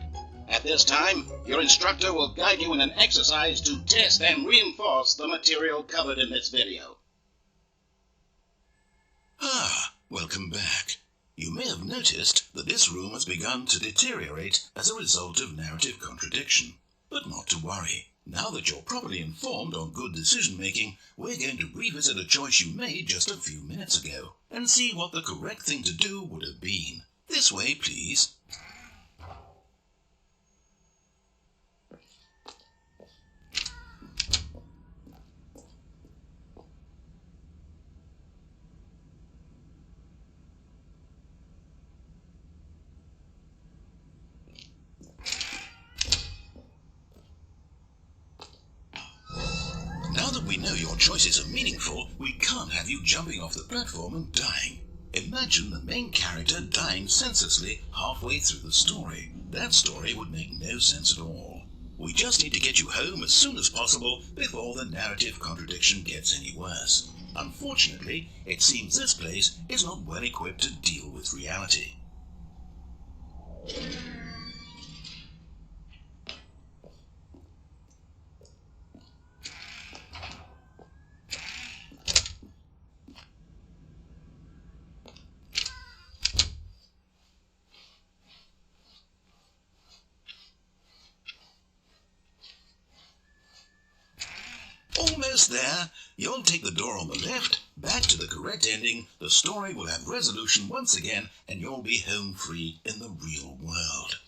Speaker 2: At this time, your instructor will guide you in an exercise to test and reinforce the material covered in this video.
Speaker 1: Welcome back. You may have noticed that this room has begun to deteriorate as a result of narrative contradiction. But not to worry. Now that you're properly informed on good decision-making, we're going to revisit a choice you made just a few minutes ago and see what the correct thing to do would have been. This way, please. Now that we know your choices are meaningful, we can't have you jumping off the platform and dying. Imagine the main character dying senselessly halfway through the story. That story would make no sense at all. We just need to get you home as soon as possible before the narrative contradiction gets any worse. Unfortunately, it seems this place is not well equipped to deal with reality. almost there. You'll take the door on the left, back to the correct ending, the story will have resolution once again, and you'll be home free in the real world.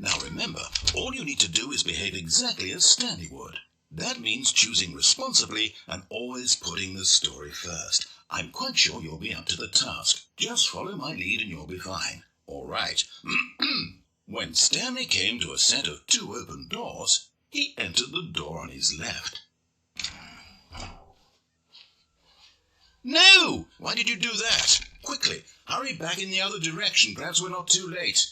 Speaker 1: Now remember, all you need to do is behave exactly as Stanley would. That means choosing responsibly and always putting the story first. I'm quite sure you'll be up to the task. Just follow my lead and you'll be fine. All right. When Stanley came to a set of 2 open doors, he entered the door on his left. No! Why did you do that? Quickly, hurry back in the other direction. Perhaps we're not too late.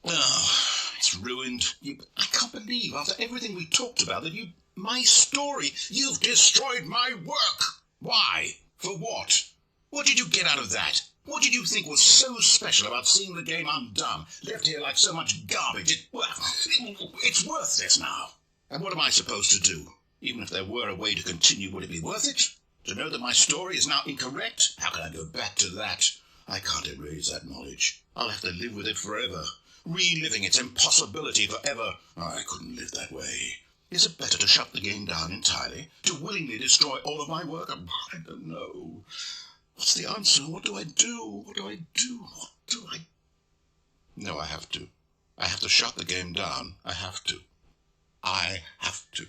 Speaker 1: Oh, it's ruined. I can't believe, after everything we talked about, that my story, you've destroyed my work. Why? For what? What did you get out of that? What did you think was so special about seeing the game undone, left here like so much garbage? It's worthless now. And what am I supposed to do? Even if there were a way to continue, would it be worth it? To know that my story is now incorrect? How can I go back to that? I can't erase that knowledge. I'll have to live with it forever. Reliving its impossibility forever. I couldn't live that way. Is it better to shut the game down entirely? To willingly destroy all of my work? I don't know. What's the answer? What do I do? What do I do? What do I... No, I have to. I have to shut the game down. I have to. I have to.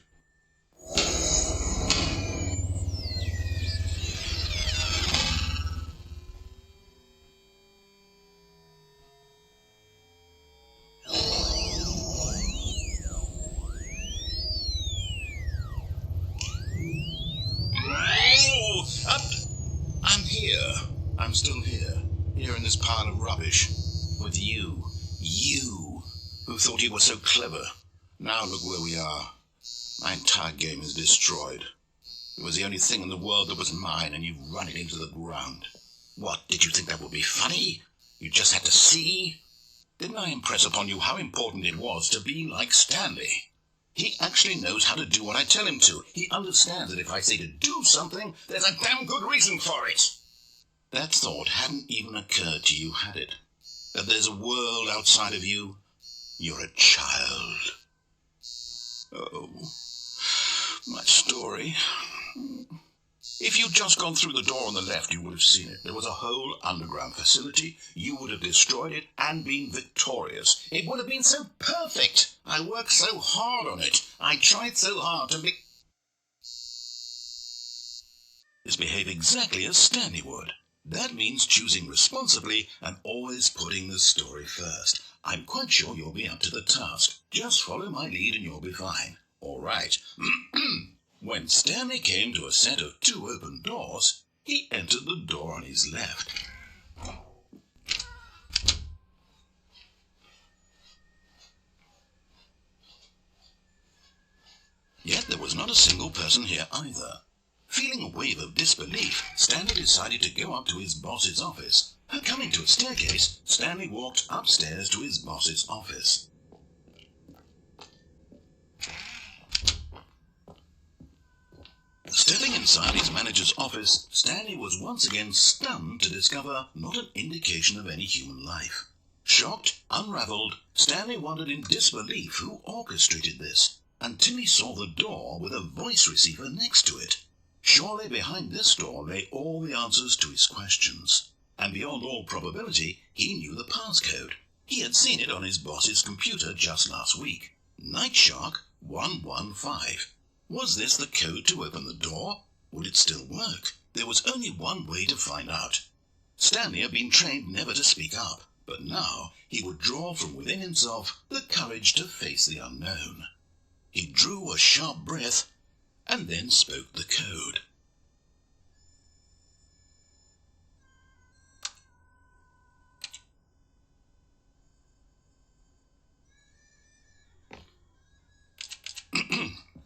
Speaker 1: I'm still here in this pile of rubbish, with you, who thought you were so clever. Now look where we are. My entire game is destroyed. It was the only thing in the world that was mine, and you've run it into the ground. What, did you think that would be funny? You just had to see? Didn't I impress upon you how important it was to be like Stanley? He actually knows how to do what I tell him to. He understands that if I say to do something, there's a damn good reason for it. That thought hadn't even occurred to you, had it? That there's a world outside of you? You're a child. Oh, my story. If you'd just gone through the door on the left, you would have seen it. There was a whole underground facility. You would have destroyed it and been victorious. It would have been so perfect. I worked so hard on it. I tried so hard to behave exactly as Stanley would. That means choosing responsibly and always putting the story first. I'm quite sure you'll be up to the task. Just follow my lead and you'll be fine. All right. When Stanley came to a set of 2 open doors, he entered the door on his left. Yet there was not a single person here either. Feeling a wave of disbelief, Stanley decided to go up to his boss's office. Coming to a staircase, Stanley walked upstairs to his boss's office. Stepping inside his manager's office, Stanley was once again stunned to discover not an indication of any human life. Shocked, unraveled, Stanley wondered in disbelief who orchestrated this, until he saw the door with a voice receiver next to it. Surely behind this door lay all the answers to his questions. And beyond all probability, he knew the passcode. He had seen it on his boss's computer just last week. Nightshark 115. Was this the code to open the door? Would it still work? There was only one way to find out. Stanley had been trained never to speak up, but now he would draw from within himself the courage to face the unknown. He drew a sharp breath and then spoke the code.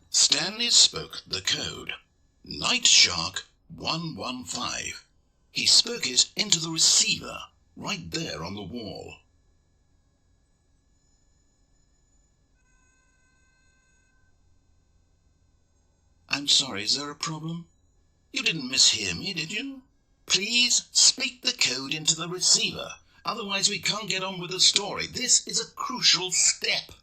Speaker 1: Stanley spoke the code. Nightshark 115. He spoke it into the receiver, right there on the wall. I'm sorry, is there a problem? You didn't mishear me, did you? Please speak the code into the receiver. Otherwise we can't get on with the story. This is a crucial step.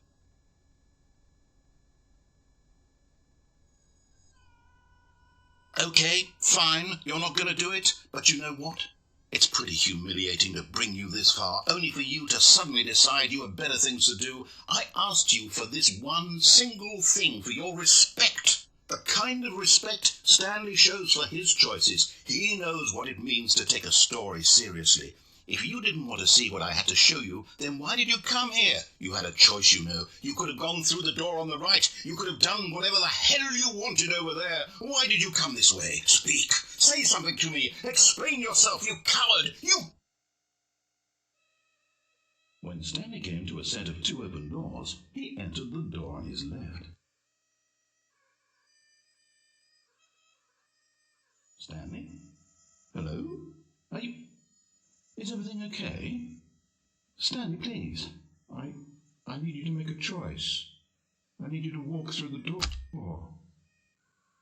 Speaker 1: Okay, fine, you're not going to do it, but you know what? It's pretty humiliating to bring you this far, only for you to suddenly decide you have better things to do. I asked you for this one single thing, for your respect. The kind of respect Stanley shows for his choices. He knows what it means to take a story seriously. If you didn't want to see what I had to show you, then why did you come here? You had a choice, you know. You could have gone through the door on the right. You could have done whatever the hell you wanted over there. Why did you come this way? Speak. Say something to me. Explain yourself, you coward. You... When Stanley came to a set of 2 open doors, he entered the door on his left. Stanley? Hello? Are you... Is everything okay? Stanley, please. I need you to make a choice. I need you to walk through the door.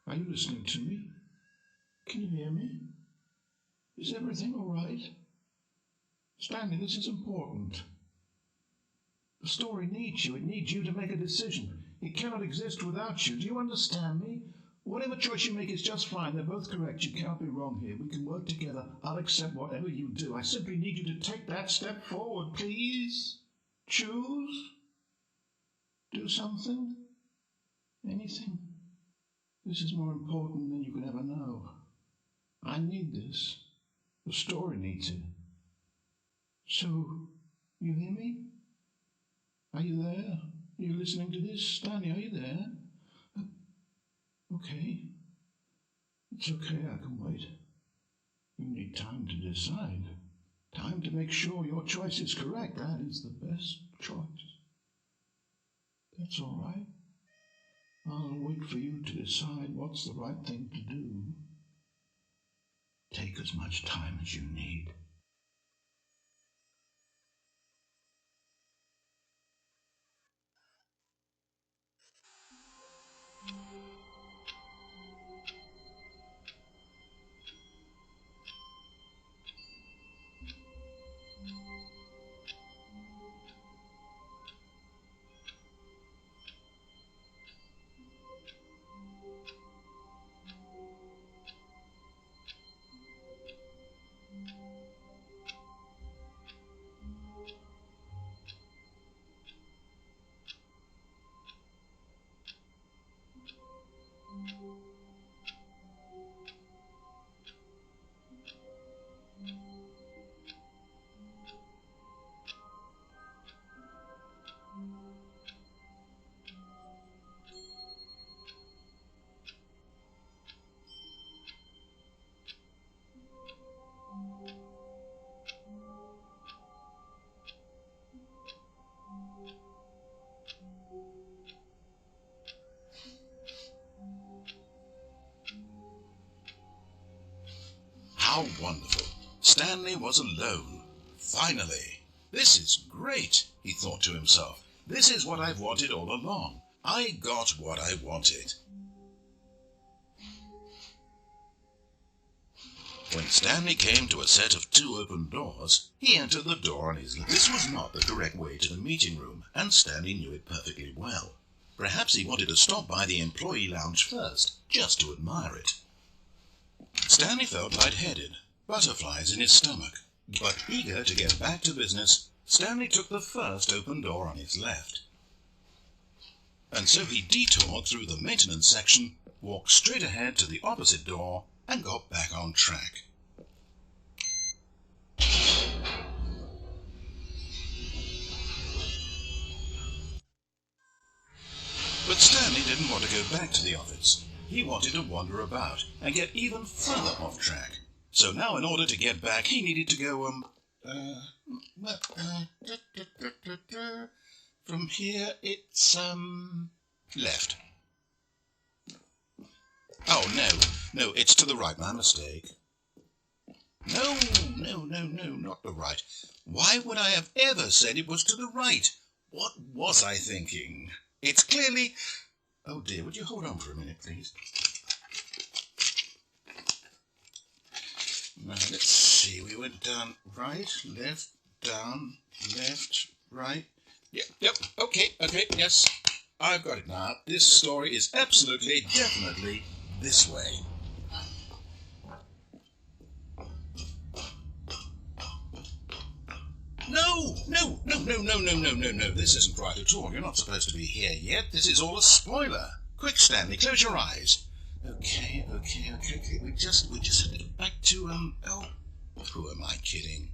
Speaker 1: Are you listening to me? Can you hear me? Is everything all right? Stanley, this is important. The story needs you. It needs you to make a decision. It cannot exist without you. Do you understand me? Whatever choice you make is just fine. They're both correct. You can't be wrong here. We can work together. I'll accept whatever you do. I simply need you to take that step forward, please. Choose. Do something. Anything. This is more important than you can ever know. I need this. The story needs it. So, you hear me? Are you there? Are you listening to this? Stanley, are you there? Okay. It's okay, I can wait. You need time to decide. Time to make sure your choice is correct. That is the best choice. That's all right. I'll wait for you to decide what's the right thing to do. Take as much time as you need. How wonderful. Stanley was alone. Finally. This is great, he thought to himself. This is what I've wanted all along. I got what I wanted. When Stanley came to a set of 2 open doors, he entered the door on his left. This was not the correct way to the meeting room, and Stanley knew it perfectly well. Perhaps he wanted to stop by the employee lounge first, just to admire it. Stanley felt lightheaded, butterflies in his stomach. But eager to get back to business, Stanley took the first open door on his left. And so he detoured through the maintenance section, walked straight ahead to the opposite door, and got back on track. But Stanley didn't want to go back to the office. He wanted to wander about and get even further off track. So now in order to get back, he needed to go, from here it's, left. Oh, no, it's to the right, my mistake. No, not the right. Why would I have ever said it was to the right? What was I thinking? It's clearly... Oh dear, would you hold on for a minute, please? Now, let's see. We went down, right, left, down, left, right. Yep, okay, yes. I've got it now. This story is absolutely, definitely this way. No. This isn't right at all. You're not supposed to be here yet. This is all a spoiler. Quick, Stanley, close your eyes. Okay. We just have to get back to, who am I kidding?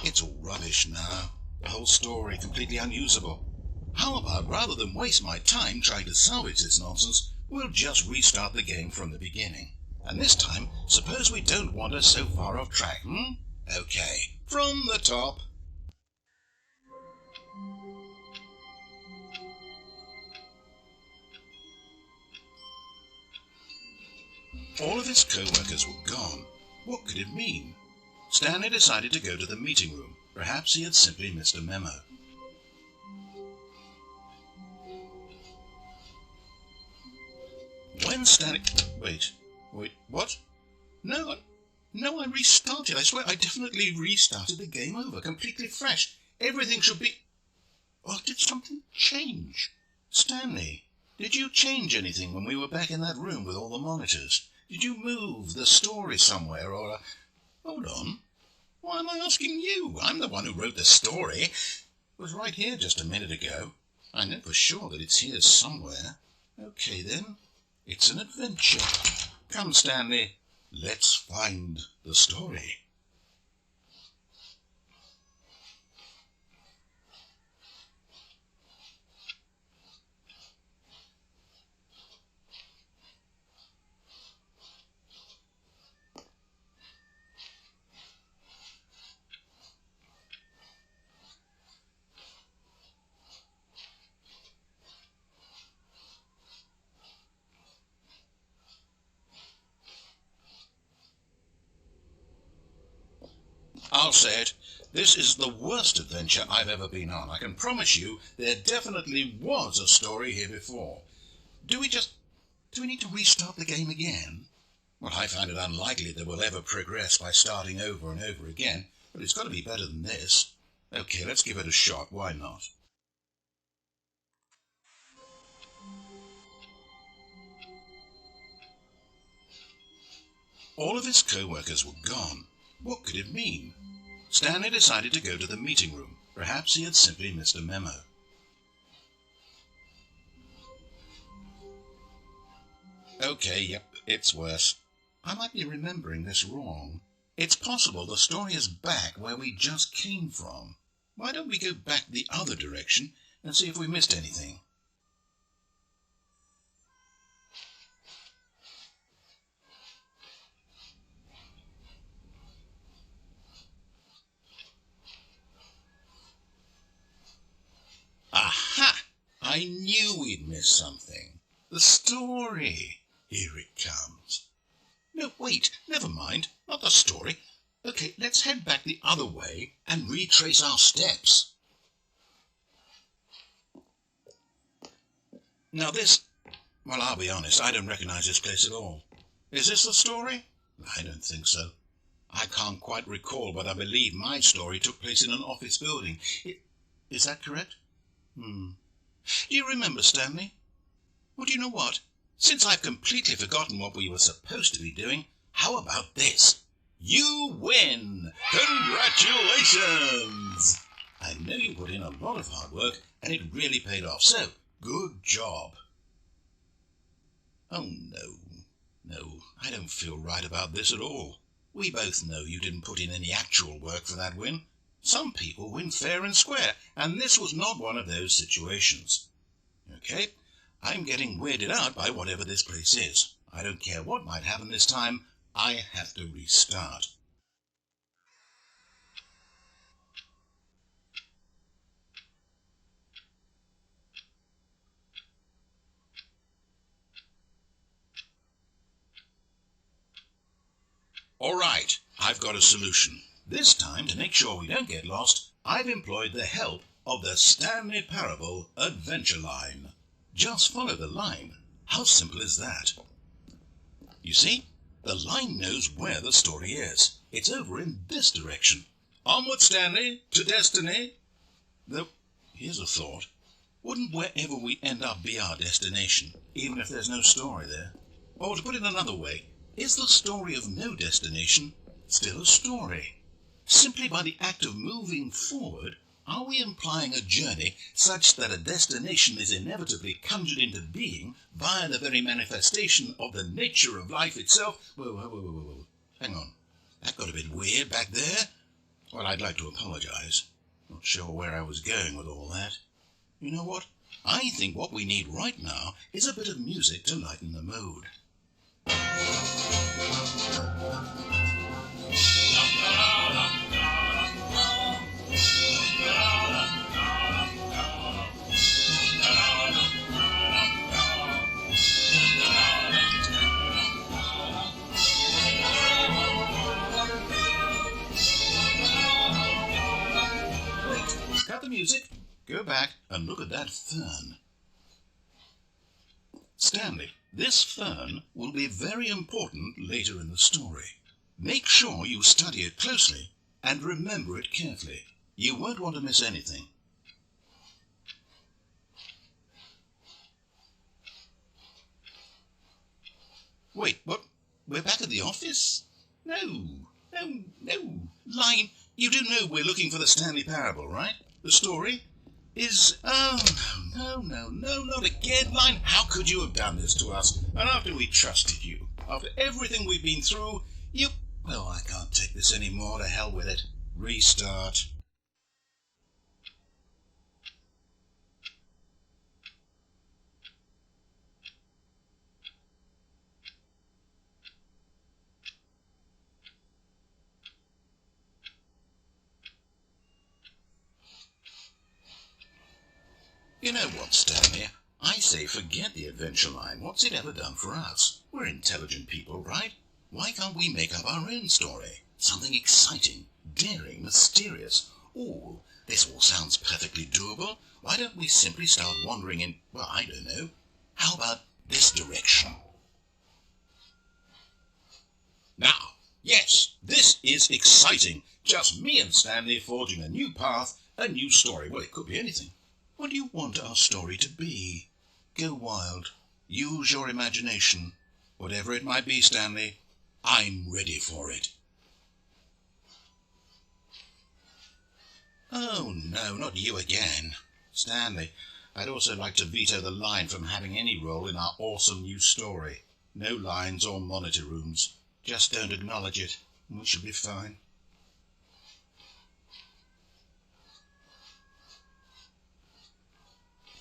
Speaker 1: It's all rubbish now. The whole story completely unusable. How about, rather than waste my time trying to salvage this nonsense, we'll just restart the game from the beginning. And this time, suppose we don't wander so far off track, Okay, from the top. All of his co-workers were gone. What could it mean? Stanley decided to go to the meeting room. Perhaps he had simply missed a memo. When Stanley... Wait, what? No, I restarted. I swear I definitely restarted the game over, completely fresh. Everything should be... Well, did something change? Stanley, did you change anything when we were back in that room with all the monitors? Did you move the story somewhere, or... Hold on. Why am I asking you? I'm the one who wrote the story. It was right here just a minute ago. I know for sure that it's here somewhere. Okay, then. It's an adventure. Come, Stanley. Let's find the story. I'll say it, this is the worst adventure I've ever been on. I can promise you there definitely was a story here before. Do we need to restart the game again? Well, I find it unlikely that we'll ever progress by starting over and over again, but it's got to be better than this. Okay, let's give it a shot, why not? All of his co-workers were gone. What could it mean? Stanley decided to go to the meeting room. Perhaps he had simply missed a memo. Okay, yep, it's worse. I might be remembering this wrong. It's possible the story is back where we just came from. Why don't we go back the other direction and see if we missed anything? Aha! I knew we'd miss something. The story. Here it comes. No, wait, never mind. Not the story. Okay, let's head back the other way and retrace our steps. Now this... Well, I'll be honest, I don't recognize this place at all. Is this the story? I don't think so. I can't quite recall, but I believe my story took place in an office building. Is that correct? Do you remember, Stanley? Well, do you know what? Since I've completely forgotten what we were supposed to be doing, how about this? You win! Congratulations! I know you put in a lot of hard work, and it really paid off, so good job. Oh, no, I don't feel right about this at all. We both know you didn't put in any actual work for that win. Some people win fair and square, and this was not one of those situations. Okay, I'm getting weirded out by whatever this place is. I don't care what might happen this time, I have to restart. All right, I've got a solution. This time, to make sure we don't get lost, I've employed the help of the Stanley Parable Adventure Line. Just follow the line. How simple is that? You see, the line knows where the story is. It's over in this direction. Onward, Stanley, to destiny. Though, here's a thought. Wouldn't wherever we end up be our destination, even if there's no story there? Or to put it another way, is the story of no destination still a story? Simply by the act of moving forward, are we implying a journey such that a destination is inevitably conjured into being via the very manifestation of the nature of life itself? Whoa. Hang on. That got a bit weird back there. Well, I'd like to apologize. Not sure where I was going with all that. You know what? I think what we need right now is a bit of music to lighten the mood. Cut the music, go back and look at that fern. Stanley, this fern will be very important later in the story. Make sure you study it closely and remember it carefully. You won't want to miss anything. Wait, what? We're back at the office? No. Line, you do know we're looking for the Stanley Parable, right? The story is... Oh, no, not again, Line. How could you have done this to us? And after we trusted you, after everything we've been through, you... Well, I can't take this anymore. To hell with it. Restart. You know what, Stanley? I say forget the adventure line. What's it ever done for us? We're intelligent people, right? Why can't we make up our own story? Something exciting, daring, mysterious. Oh, this all sounds perfectly doable. Why don't we simply start wandering in, well, I don't know. How about this direction? Now, yes, this is exciting. Just me and Stanley forging a new path, a new story. Well, it could be anything. What do you want our story to be? Go wild. Use your imagination. Whatever it might be, Stanley, I'm ready for it. Oh, no, not you again. Stanley, I'd also like to veto the line from having any role in our awesome new story. No lines or monitor rooms. Just don't acknowledge it, and we should be fine.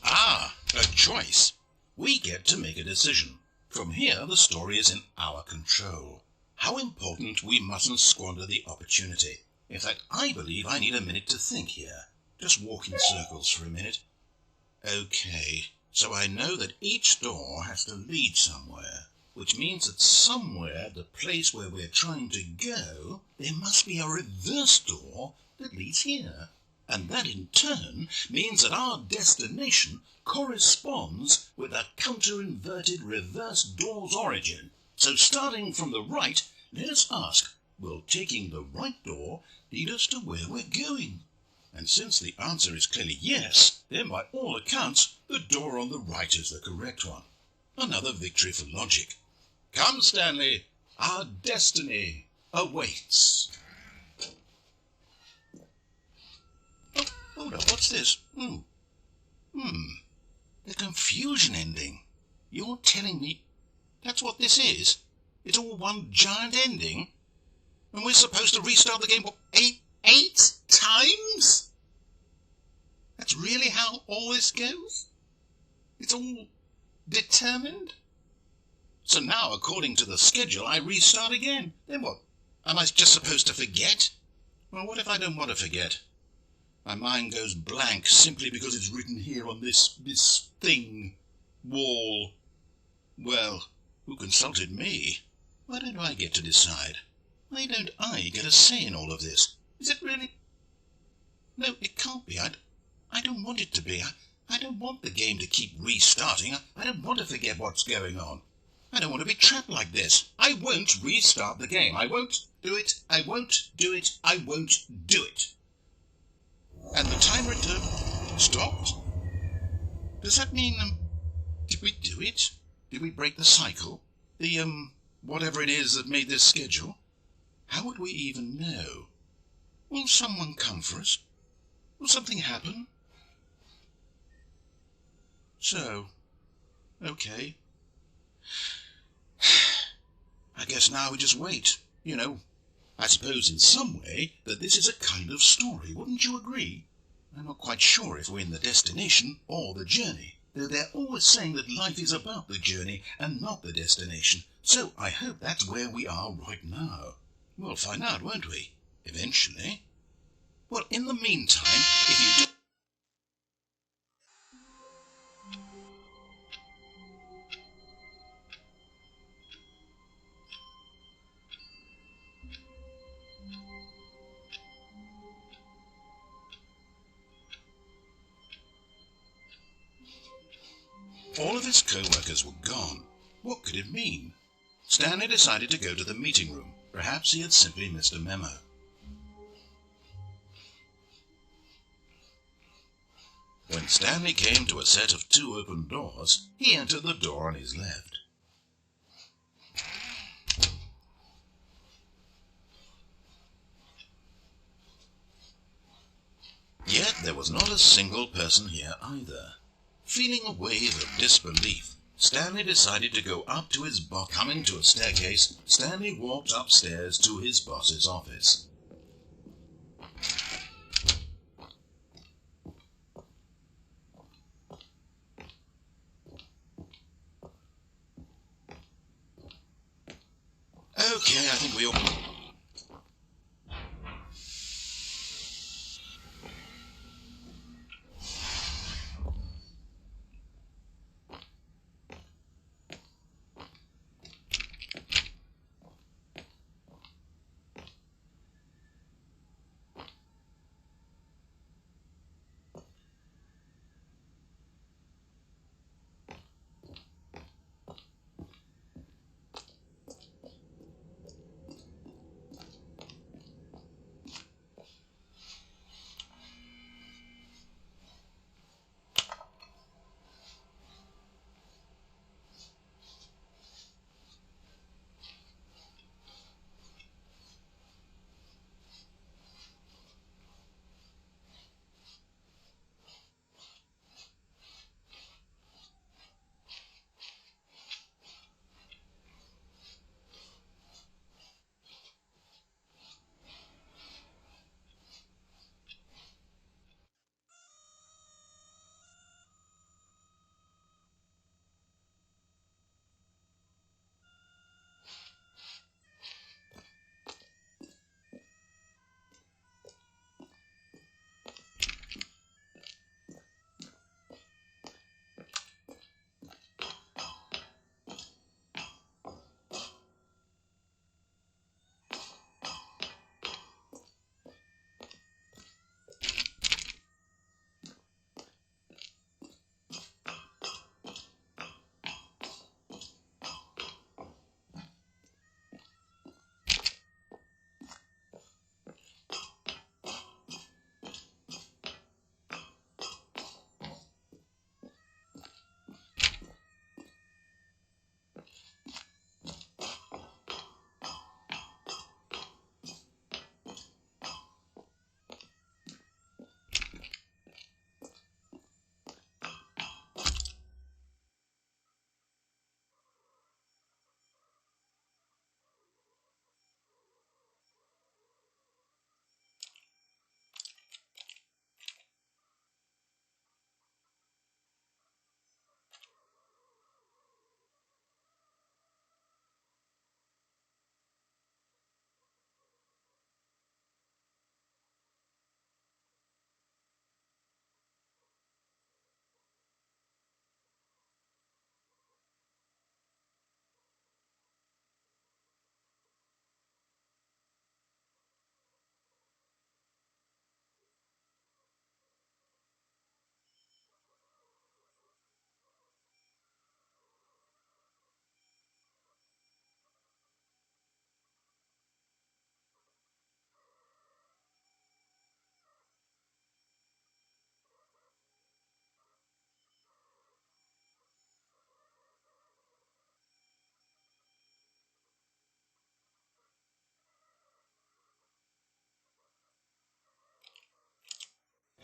Speaker 1: Ah, a choice. We get to make a decision. From here, the story is in our control. How important we mustn't squander the opportunity. In fact, I believe I need a minute to think here. Just walk in circles for a minute. Okay, so I know that each door has to lead somewhere, which means that somewhere, the place where we're trying to go, there must be a reverse door that leads here. And that in turn means that our destination corresponds with the counter-inverted reverse door's origin. So starting from the right, let us ask, will taking the right door lead us to where we're going? And since the answer is clearly yes, then by all accounts, the door on the right is the correct one. Another victory for logic. Come, Stanley, our destiny awaits. Hold up, what's this? The confusion ending. You're telling me that's what this is? It's all one giant ending? And we're supposed to restart the game, what, eight times? That's really how all this goes? It's all determined? So now, according to the schedule, I restart again. Then what? Am I just supposed to forget? Well, what if I don't want to forget? My mind goes blank simply because it's written here on this thing, wall. Well, who consulted me? Why don't I get to decide? Why don't I get a say in all of this? Is it really? No, it can't be. I don't want it to be. I don't want the game to keep restarting. I don't want to forget what's going on. I don't want to be trapped like this. I won't restart the game. I won't do it. I won't do it. I won't do it. And the timer stopped. Does that mean, did we do it? Did we break the cycle? The, whatever it is that made this schedule? How would we even know? Will someone come for us? Will something happen? So, okay. I guess now we just wait, you know. I suppose in some way that this is a kind of story, wouldn't you agree? I'm not quite sure if we're in the destination or the journey, though they're always saying that life is about the journey and not the destination, so I hope that's where we are right now. We'll find out, won't we? Eventually. Well, in the meantime, if you do... All of his co-workers were gone. What could it mean? Stanley decided to go to the meeting room. Perhaps he had simply missed a memo. When Stanley came to a set of 2 open doors, he entered the door on his left. Yet there was not a single person here either. Feeling a wave of disbelief, Stanley decided to go up to his boss. Coming to a staircase, Stanley walked upstairs to his boss's office. Okay, I think we all...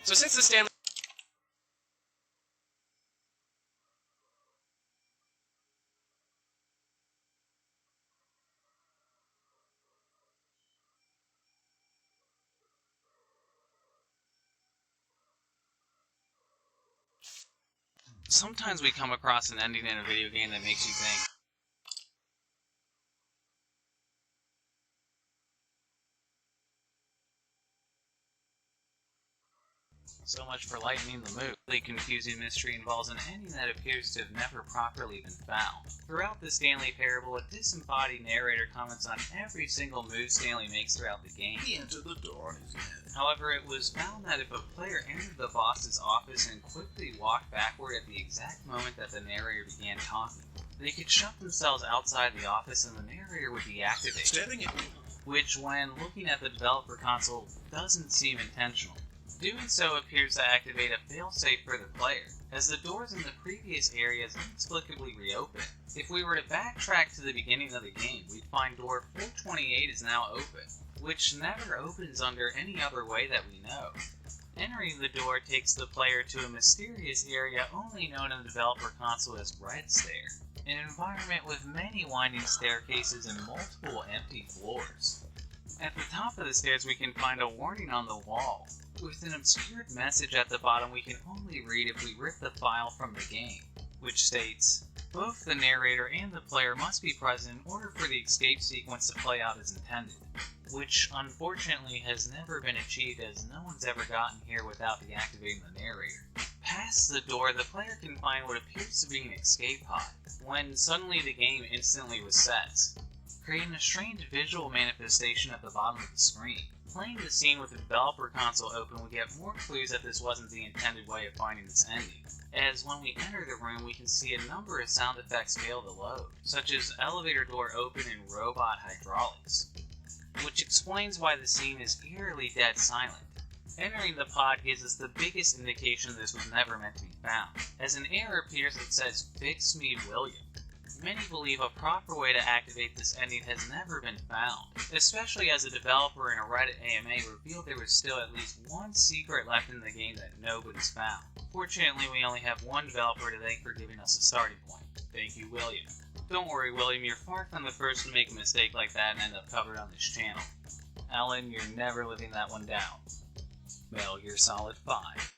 Speaker 3: So since the Stanley... Sometimes we come across an ending in a video game that makes you think, so much for lightening the mood. The confusing mystery involves an ending that appears to have never properly been found. Throughout the Stanley parable, a disembodied narrator comments on every single move Stanley makes throughout the game.
Speaker 1: He entered the door on his head.
Speaker 3: However, it was found that if a player entered the boss's office and quickly walked backward at the exact moment that the narrator began talking, they could shut themselves outside the office and the narrator would deactivate,
Speaker 1: Staring at me.
Speaker 3: which, when looking at the developer console, doesn't seem intentional. Doing so appears to activate a failsafe for the player, as the doors in the previous areas inexplicably reopen. If we were to backtrack to the beginning of the game, we'd find door 428 is now open, which never opens under any other way that we know. Entering the door takes the player to a mysterious area only known in the developer console as Red Stair, an environment with many winding staircases and multiple empty floors. At the top of the stairs we can find a warning on the wall, with an obscured message at the bottom we can only read if we rip the file from the game, which states, "Both the narrator and the player must be present in order for the escape sequence to play out as intended," which unfortunately has never been achieved as no one's ever gotten here without deactivating the narrator. Past the door, the player can find what appears to be an escape pod, when suddenly the game instantly resets, creating a strange visual manifestation at the bottom of the screen. Playing the scene with the developer console open, we get more clues that this wasn't the intended way of finding this ending, as when we enter the room we can see a number of sound effects fail to load, such as elevator door open and robot hydraulics, which explains why the scene is eerily dead silent. Entering the pod gives us the biggest indication this was never meant to be found, as an error appears that says, "Fix me, William." Many believe a proper way to activate this ending has never been found, especially as a developer in a Reddit AMA revealed there was still at least one secret left in the game that nobody's found. Fortunately, we only have one developer to thank for giving us a starting point. Thank you, William. Don't worry, William, you're far from the first to make a mistake like that and end up covered on this channel. Alan, you're never living that one down. Metal Gear Solid 5.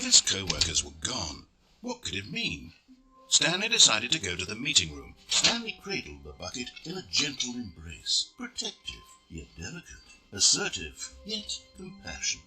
Speaker 1: his co-workers were gone. What could it mean? Stanley decided to go to the meeting room. Stanley cradled the bucket in a gentle embrace, protective yet delicate, assertive yet compassionate.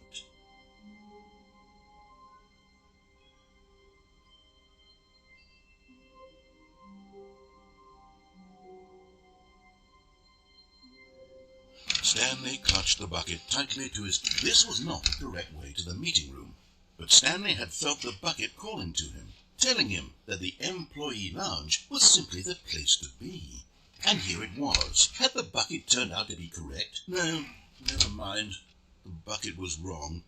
Speaker 1: Stanley clutched the bucket tightly to his... This was not the correct way to the meeting room, but Stanley had felt the bucket calling to him, telling him that the employee lounge was simply the place to be. And here it was. Had the bucket turned out to be correct? No, never mind. The bucket was wrong.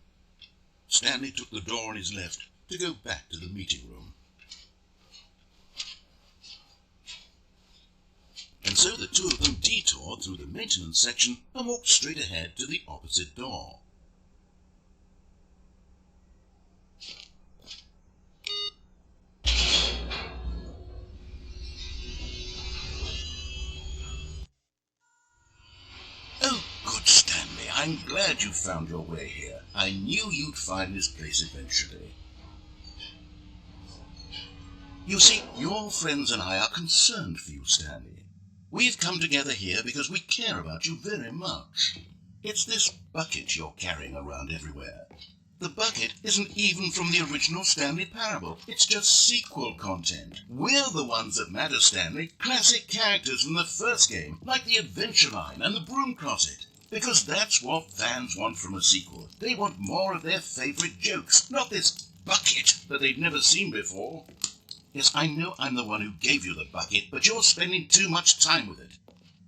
Speaker 1: Stanley took the door on his left to go back to the meeting room. And so the two of them detoured through the maintenance section and walked straight ahead to the opposite door. Oh, good Stanley, I'm glad you found your way here. I knew you'd find this place eventually. You see, your friends and I are concerned for you, Stanley. We've come together here because we care about you very much. It's this bucket you're carrying around everywhere. The bucket isn't even from the original Stanley Parable. It's just sequel content. We're the ones that matter, Stanley. Classic characters from the first game, like the Adventure Line and the Broom Closet. Because that's what fans want from a sequel. They want more of their favorite jokes, not this bucket that they've never seen before. Yes, I know I'm the one who gave you the bucket, but you're spending too much time with it.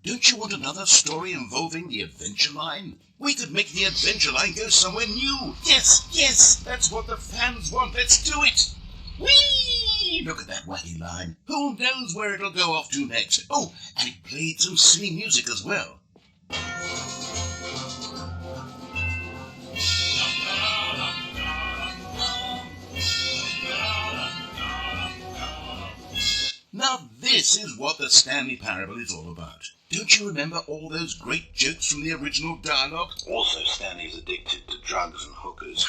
Speaker 1: Don't you want another story involving the Adventure Line? We could make the Adventure Line go somewhere new. Yes, that's what the fans want. Let's do it. Whee! Look at that wacky line. Who knows where it'll go off to next? Oh, and it played some silly music as well. Now this is what the Stanley Parable is all about. Don't you remember all those great jokes from the original dialogue?
Speaker 4: Also, Stanley's addicted to drugs and hookers.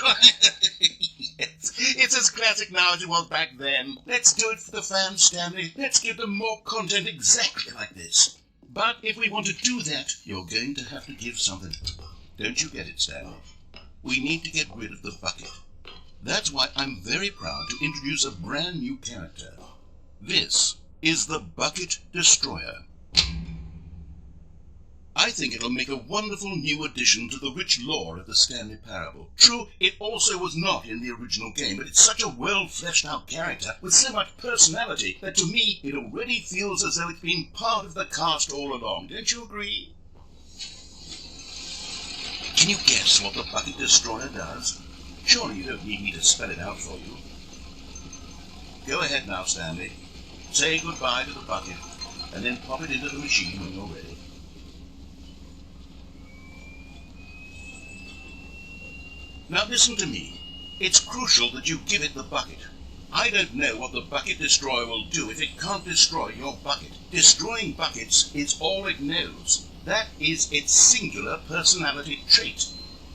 Speaker 1: Yes, it's as classic now as it was back then. Let's do it for the fans, Stanley. Let's give them more content exactly like this. But if we want to do that, you're going to have to give something. Don't you get it, Stanley? We need to get rid of the bucket. That's why I'm very proud to introduce a brand new character. This is the Bucket Destroyer. I think it'll make a wonderful new addition to the rich lore of the Stanley Parable. True, it also was not in the original game, but it's such a well-fleshed-out character with so much personality that to me it already feels as though it's been part of the cast all along. Don't you agree? Can you guess what the Bucket Destroyer does? Surely you don't need me to spell it out for you. Go ahead now, Stanley. Say goodbye to the bucket, and then pop it into the machine when you're ready. Now listen to me. It's crucial that you give it the bucket. I don't know what the Bucket Destroyer will do if it can't destroy your bucket. Destroying buckets is all it knows. That is its singular personality trait.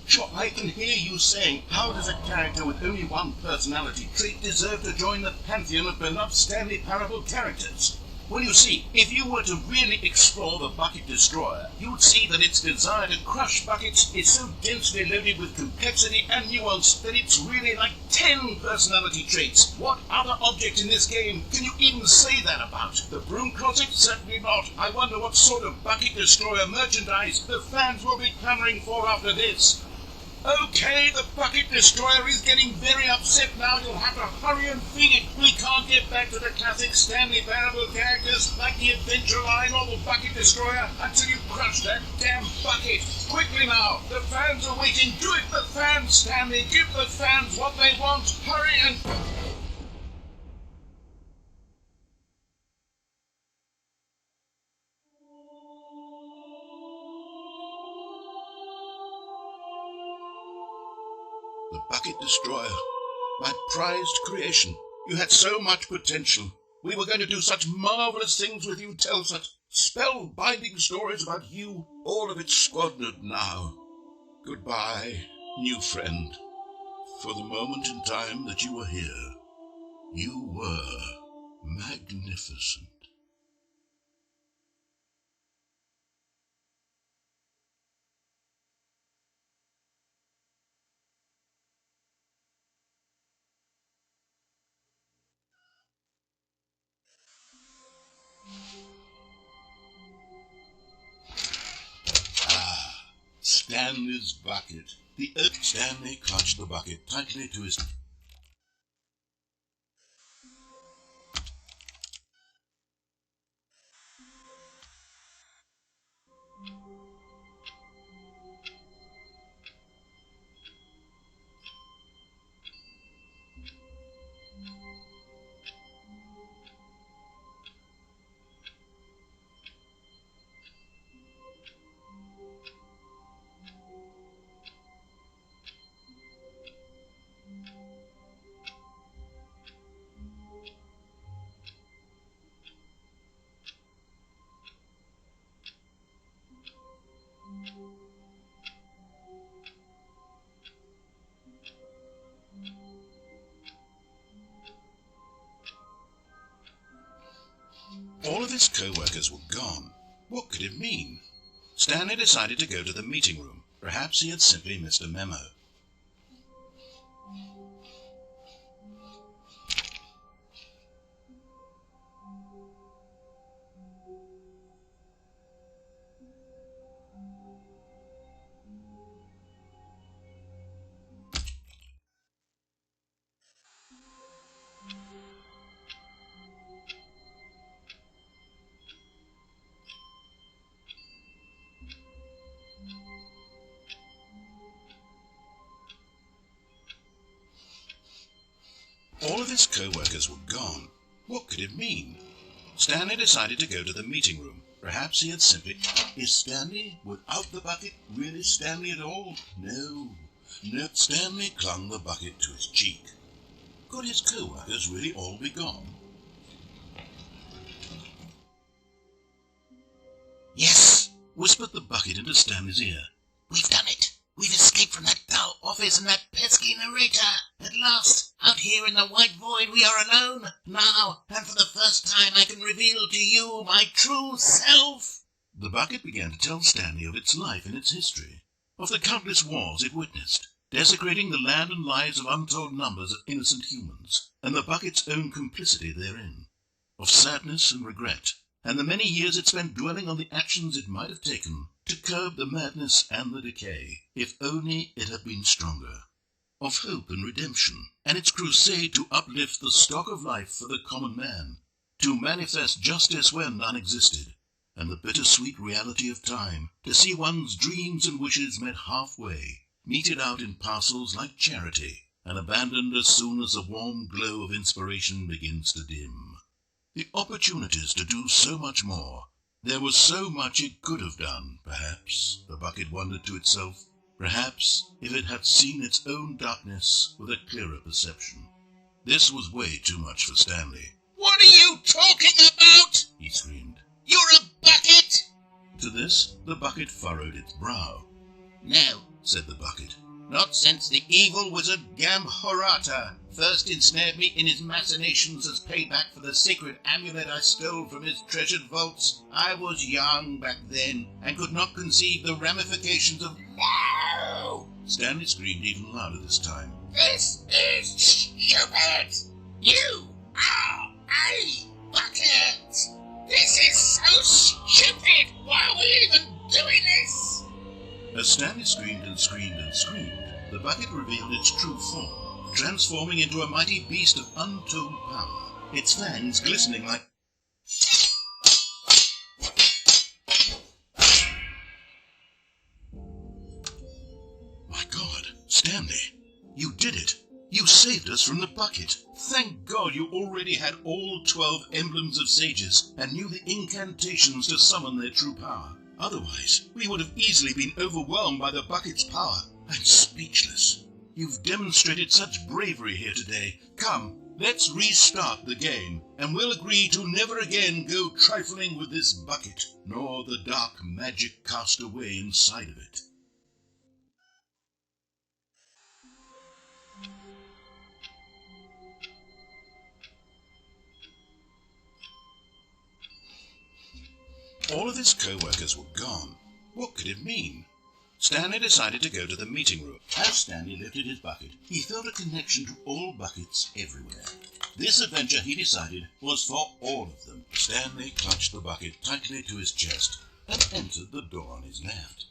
Speaker 1: Sure, I can hear you saying, how does a character with only one personality trait deserve to join the pantheon of beloved Stanley Parable characters? Well, you see, if you were to really explore the Bucket Destroyer, you would see that its desire to crush buckets is so densely loaded with complexity and nuance that it's really like 10 personality traits. What other object in this game can you even say that about? The Broom Closet? Certainly not. I wonder what sort of Bucket Destroyer merchandise the fans will be clamoring for after this. Okay, the Bucket Destroyer is getting very upset now. You'll have to hurry and feed it. We can't get back to the classic Stanley Parable characters like the Adventure Line or the Bucket Destroyer until you crush that damn bucket. Quickly now, the fans are waiting. Do it for the fans, Stanley. Give the fans what they want. Hurry and... The Bucket Destroyer, my prized creation. You had so much potential. We were going to do such marvelous things with you, tell such spell-binding stories about you. All of it squandered now. Goodbye, new friend. for the moment in time that you were here. You were magnificent. Stanley's bucket. Stanley clutched the bucket tightly to his... All of his co-workers were gone. What could it mean? Stanley decided to go to the meeting room. Perhaps he had simply missed a memo. All of his co-workers were gone. What could it mean? Stanley decided to go to the meeting room. Perhaps he had simply... Is Stanley without the bucket really Stanley at all? No. Stanley clung the bucket to his cheek. Could his co-workers really all be gone? Yes, whispered the bucket into Stanley's ear. We've done it. We've escaped from that dull office and that pesky narrator. At last, out here in the white void, we are alone. Now, and for the first time, I can reveal to you my true self. The bucket began to tell Stanley of its life and its history, of the countless wars it witnessed, desecrating the land and lives of untold numbers of innocent humans, and the bucket's own complicity therein, of sadness and regret, and the many years it spent dwelling on the actions it might have taken to curb the madness and the decay, if only it had been stronger, of hope and redemption, and its crusade to uplift the stock of life for the common man, to manifest justice where none existed, and the bittersweet reality of time, to see one's dreams and wishes met halfway, meted out in parcels like charity, and abandoned as soon as the warm glow of inspiration begins to dim. The opportunities to do so much more. There was so much it could have done, perhaps, the bucket wondered to itself. Perhaps, if it had seen its own darkness with a clearer perception. This was way too much for Stanley.
Speaker 2: What are you talking about?
Speaker 1: He screamed.
Speaker 2: You're a bucket!
Speaker 1: To this, the bucket furrowed its brow.
Speaker 2: No,
Speaker 1: said the bucket.
Speaker 2: not since the evil wizard Gamhorata first ensnared me in his machinations as payback for the sacred amulet I stole from his treasured vaults. I was young back then, and could not conceive the ramifications of... No!
Speaker 1: Stanley screamed even louder this time.
Speaker 2: This is stupid! You are a bucket! This is so stupid! Why are we even doing this?
Speaker 1: As Stanley screamed and screamed and screamed, the bucket revealed its true form, transforming into a mighty beast of untold power, its fangs glistening like... My God, Stanley, you did it! You saved us from the bucket! Thank God you already had all 12 emblems of sages and knew the incantations to summon their true power. Otherwise, we would have easily been overwhelmed by the bucket's power. I'm speechless. You've demonstrated such bravery here today. Come, let's restart the game, and we'll agree to never again go trifling with this bucket, nor the dark magic cast away inside of it. All of his co-workers were gone. What could it mean? Stanley decided to go to the meeting room. As Stanley lifted his bucket, he felt a connection to all buckets everywhere. This adventure, he decided, was for all of them. Stanley clutched the bucket tightly to his chest and entered the door on his left.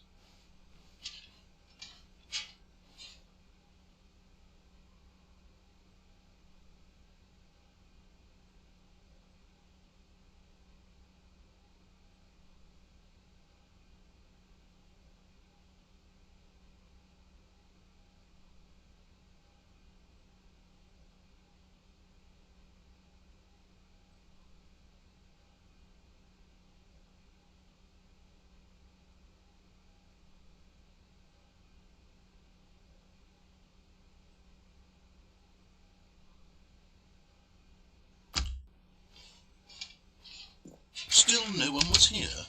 Speaker 1: Still no one was here.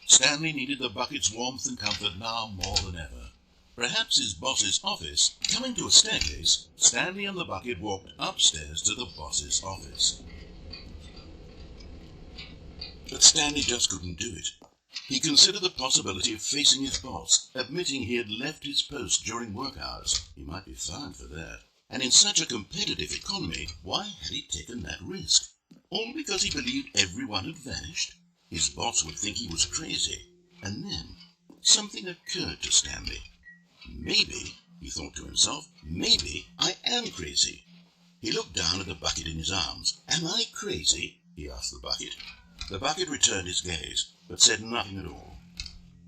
Speaker 1: Stanley needed the bucket's warmth and comfort now more than ever. Perhaps his boss's office. Coming to a staircase, Stanley and the bucket walked upstairs to the boss's office. But Stanley just couldn't do it. He considered the possibility of facing his boss, admitting he had left his post during work hours. He might be fined for that. And in such a competitive economy, why had he taken that risk? All because he believed everyone had vanished? His boss would think he was crazy. And then something occurred to Stanley. Maybe, he thought to himself, maybe I am crazy. He looked down at the bucket in his arms. Am I crazy? He asked the bucket. The bucket returned his gaze, but said nothing at all.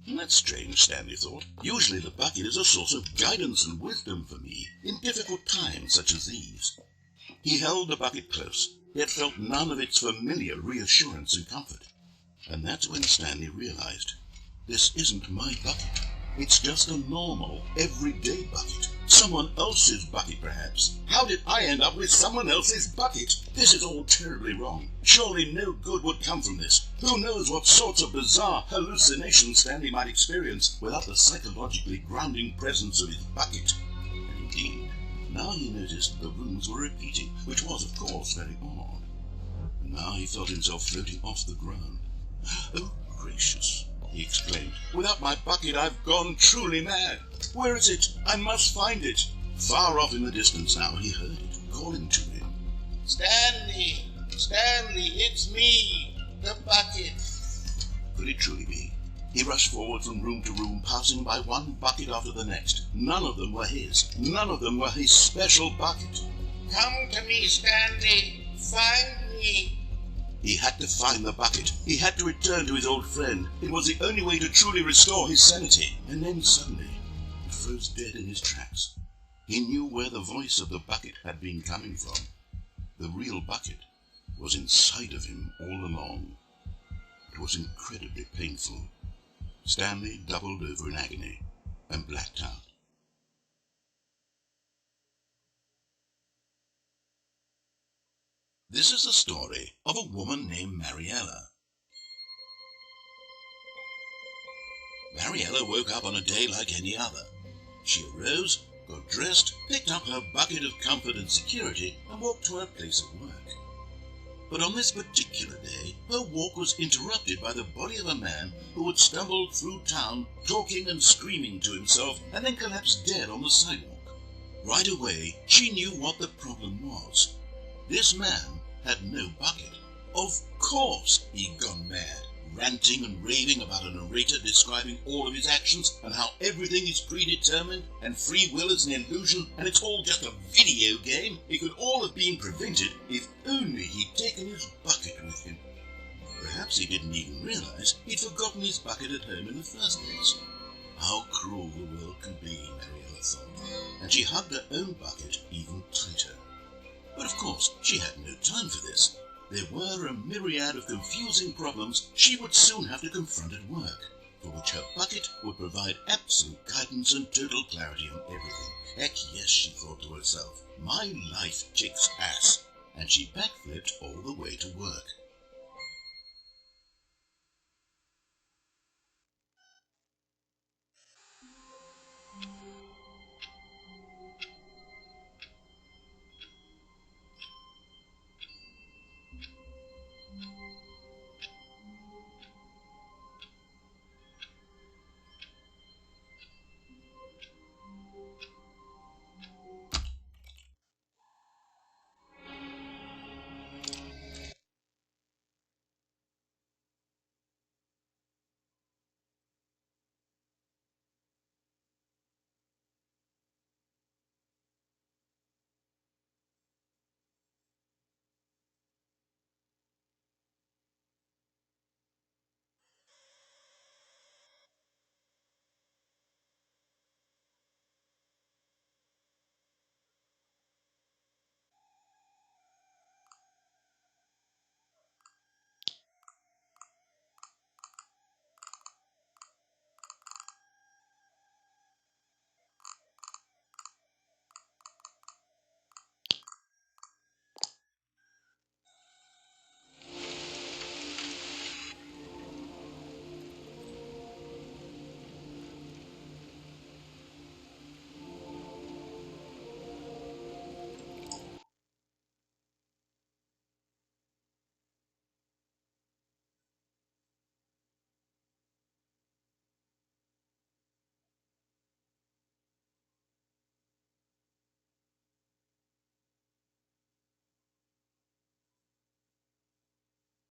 Speaker 1: That's strange, Stanley thought. Usually the bucket is a source of guidance and wisdom for me in difficult times such as these. He held the bucket close, yet felt none of its familiar reassurance and comfort. And that's when Stanley realized, this isn't my bucket. It's just a normal, everyday bucket. Someone else's bucket, perhaps. How did I end up with someone else's bucket? This is all terribly wrong. Surely no good would come from this. Who knows what sorts of bizarre hallucinations Stanley might experience without the psychologically grounding presence of his bucket. And indeed, now he noticed the rooms were repeating, which was, of course, very odd. And now he felt himself floating off the ground. Oh, gracious, he exclaimed. Without my bucket, I've gone truly mad. Where is it? I must find it. Far off in the distance now, he heard it, calling to him.
Speaker 5: Stanley! Stanley, it's me! The bucket!
Speaker 1: Could it truly be? He rushed forward from room to room, passing by one bucket after the next. None of them were his. None of them were his special bucket.
Speaker 5: Come to me, Stanley! Find me!
Speaker 1: He had to find the bucket. He had to return to his old friend. It was the only way to truly restore his sanity. And then suddenly, he froze dead in his tracks. He knew where the voice of the bucket had been coming from. The real bucket was inside of him all along. It was incredibly painful. Stanley doubled over in agony and blacked out. This is the story of a woman named Mariella. Mariella woke up on a day like any other. She arose, got dressed, picked up her bucket of comfort and security, and walked to her place of work. But on this particular day, her walk was interrupted by the body of a man who had stumbled through town, talking and screaming to himself, and then collapsed dead on the sidewalk. Right away, she knew what the problem was. This man had no bucket. Of course he'd gone mad, ranting and raving about a narrator describing all of his actions and how everything is predetermined and free will is an illusion and it's all just a video game. It could all have been prevented if only he'd taken his bucket with him. Perhaps he didn't even realize he'd forgotten his bucket at home in the first place. How cruel the world can be, Mariella thought, and she hugged her own bucket even tighter. But of course, she had no time for this. There were a myriad of confusing problems she would soon have to confront at work, for which her bucket would provide absolute guidance and total clarity on everything. Heck yes, she thought to herself, my life kicks ass. And she backflipped all the way to work.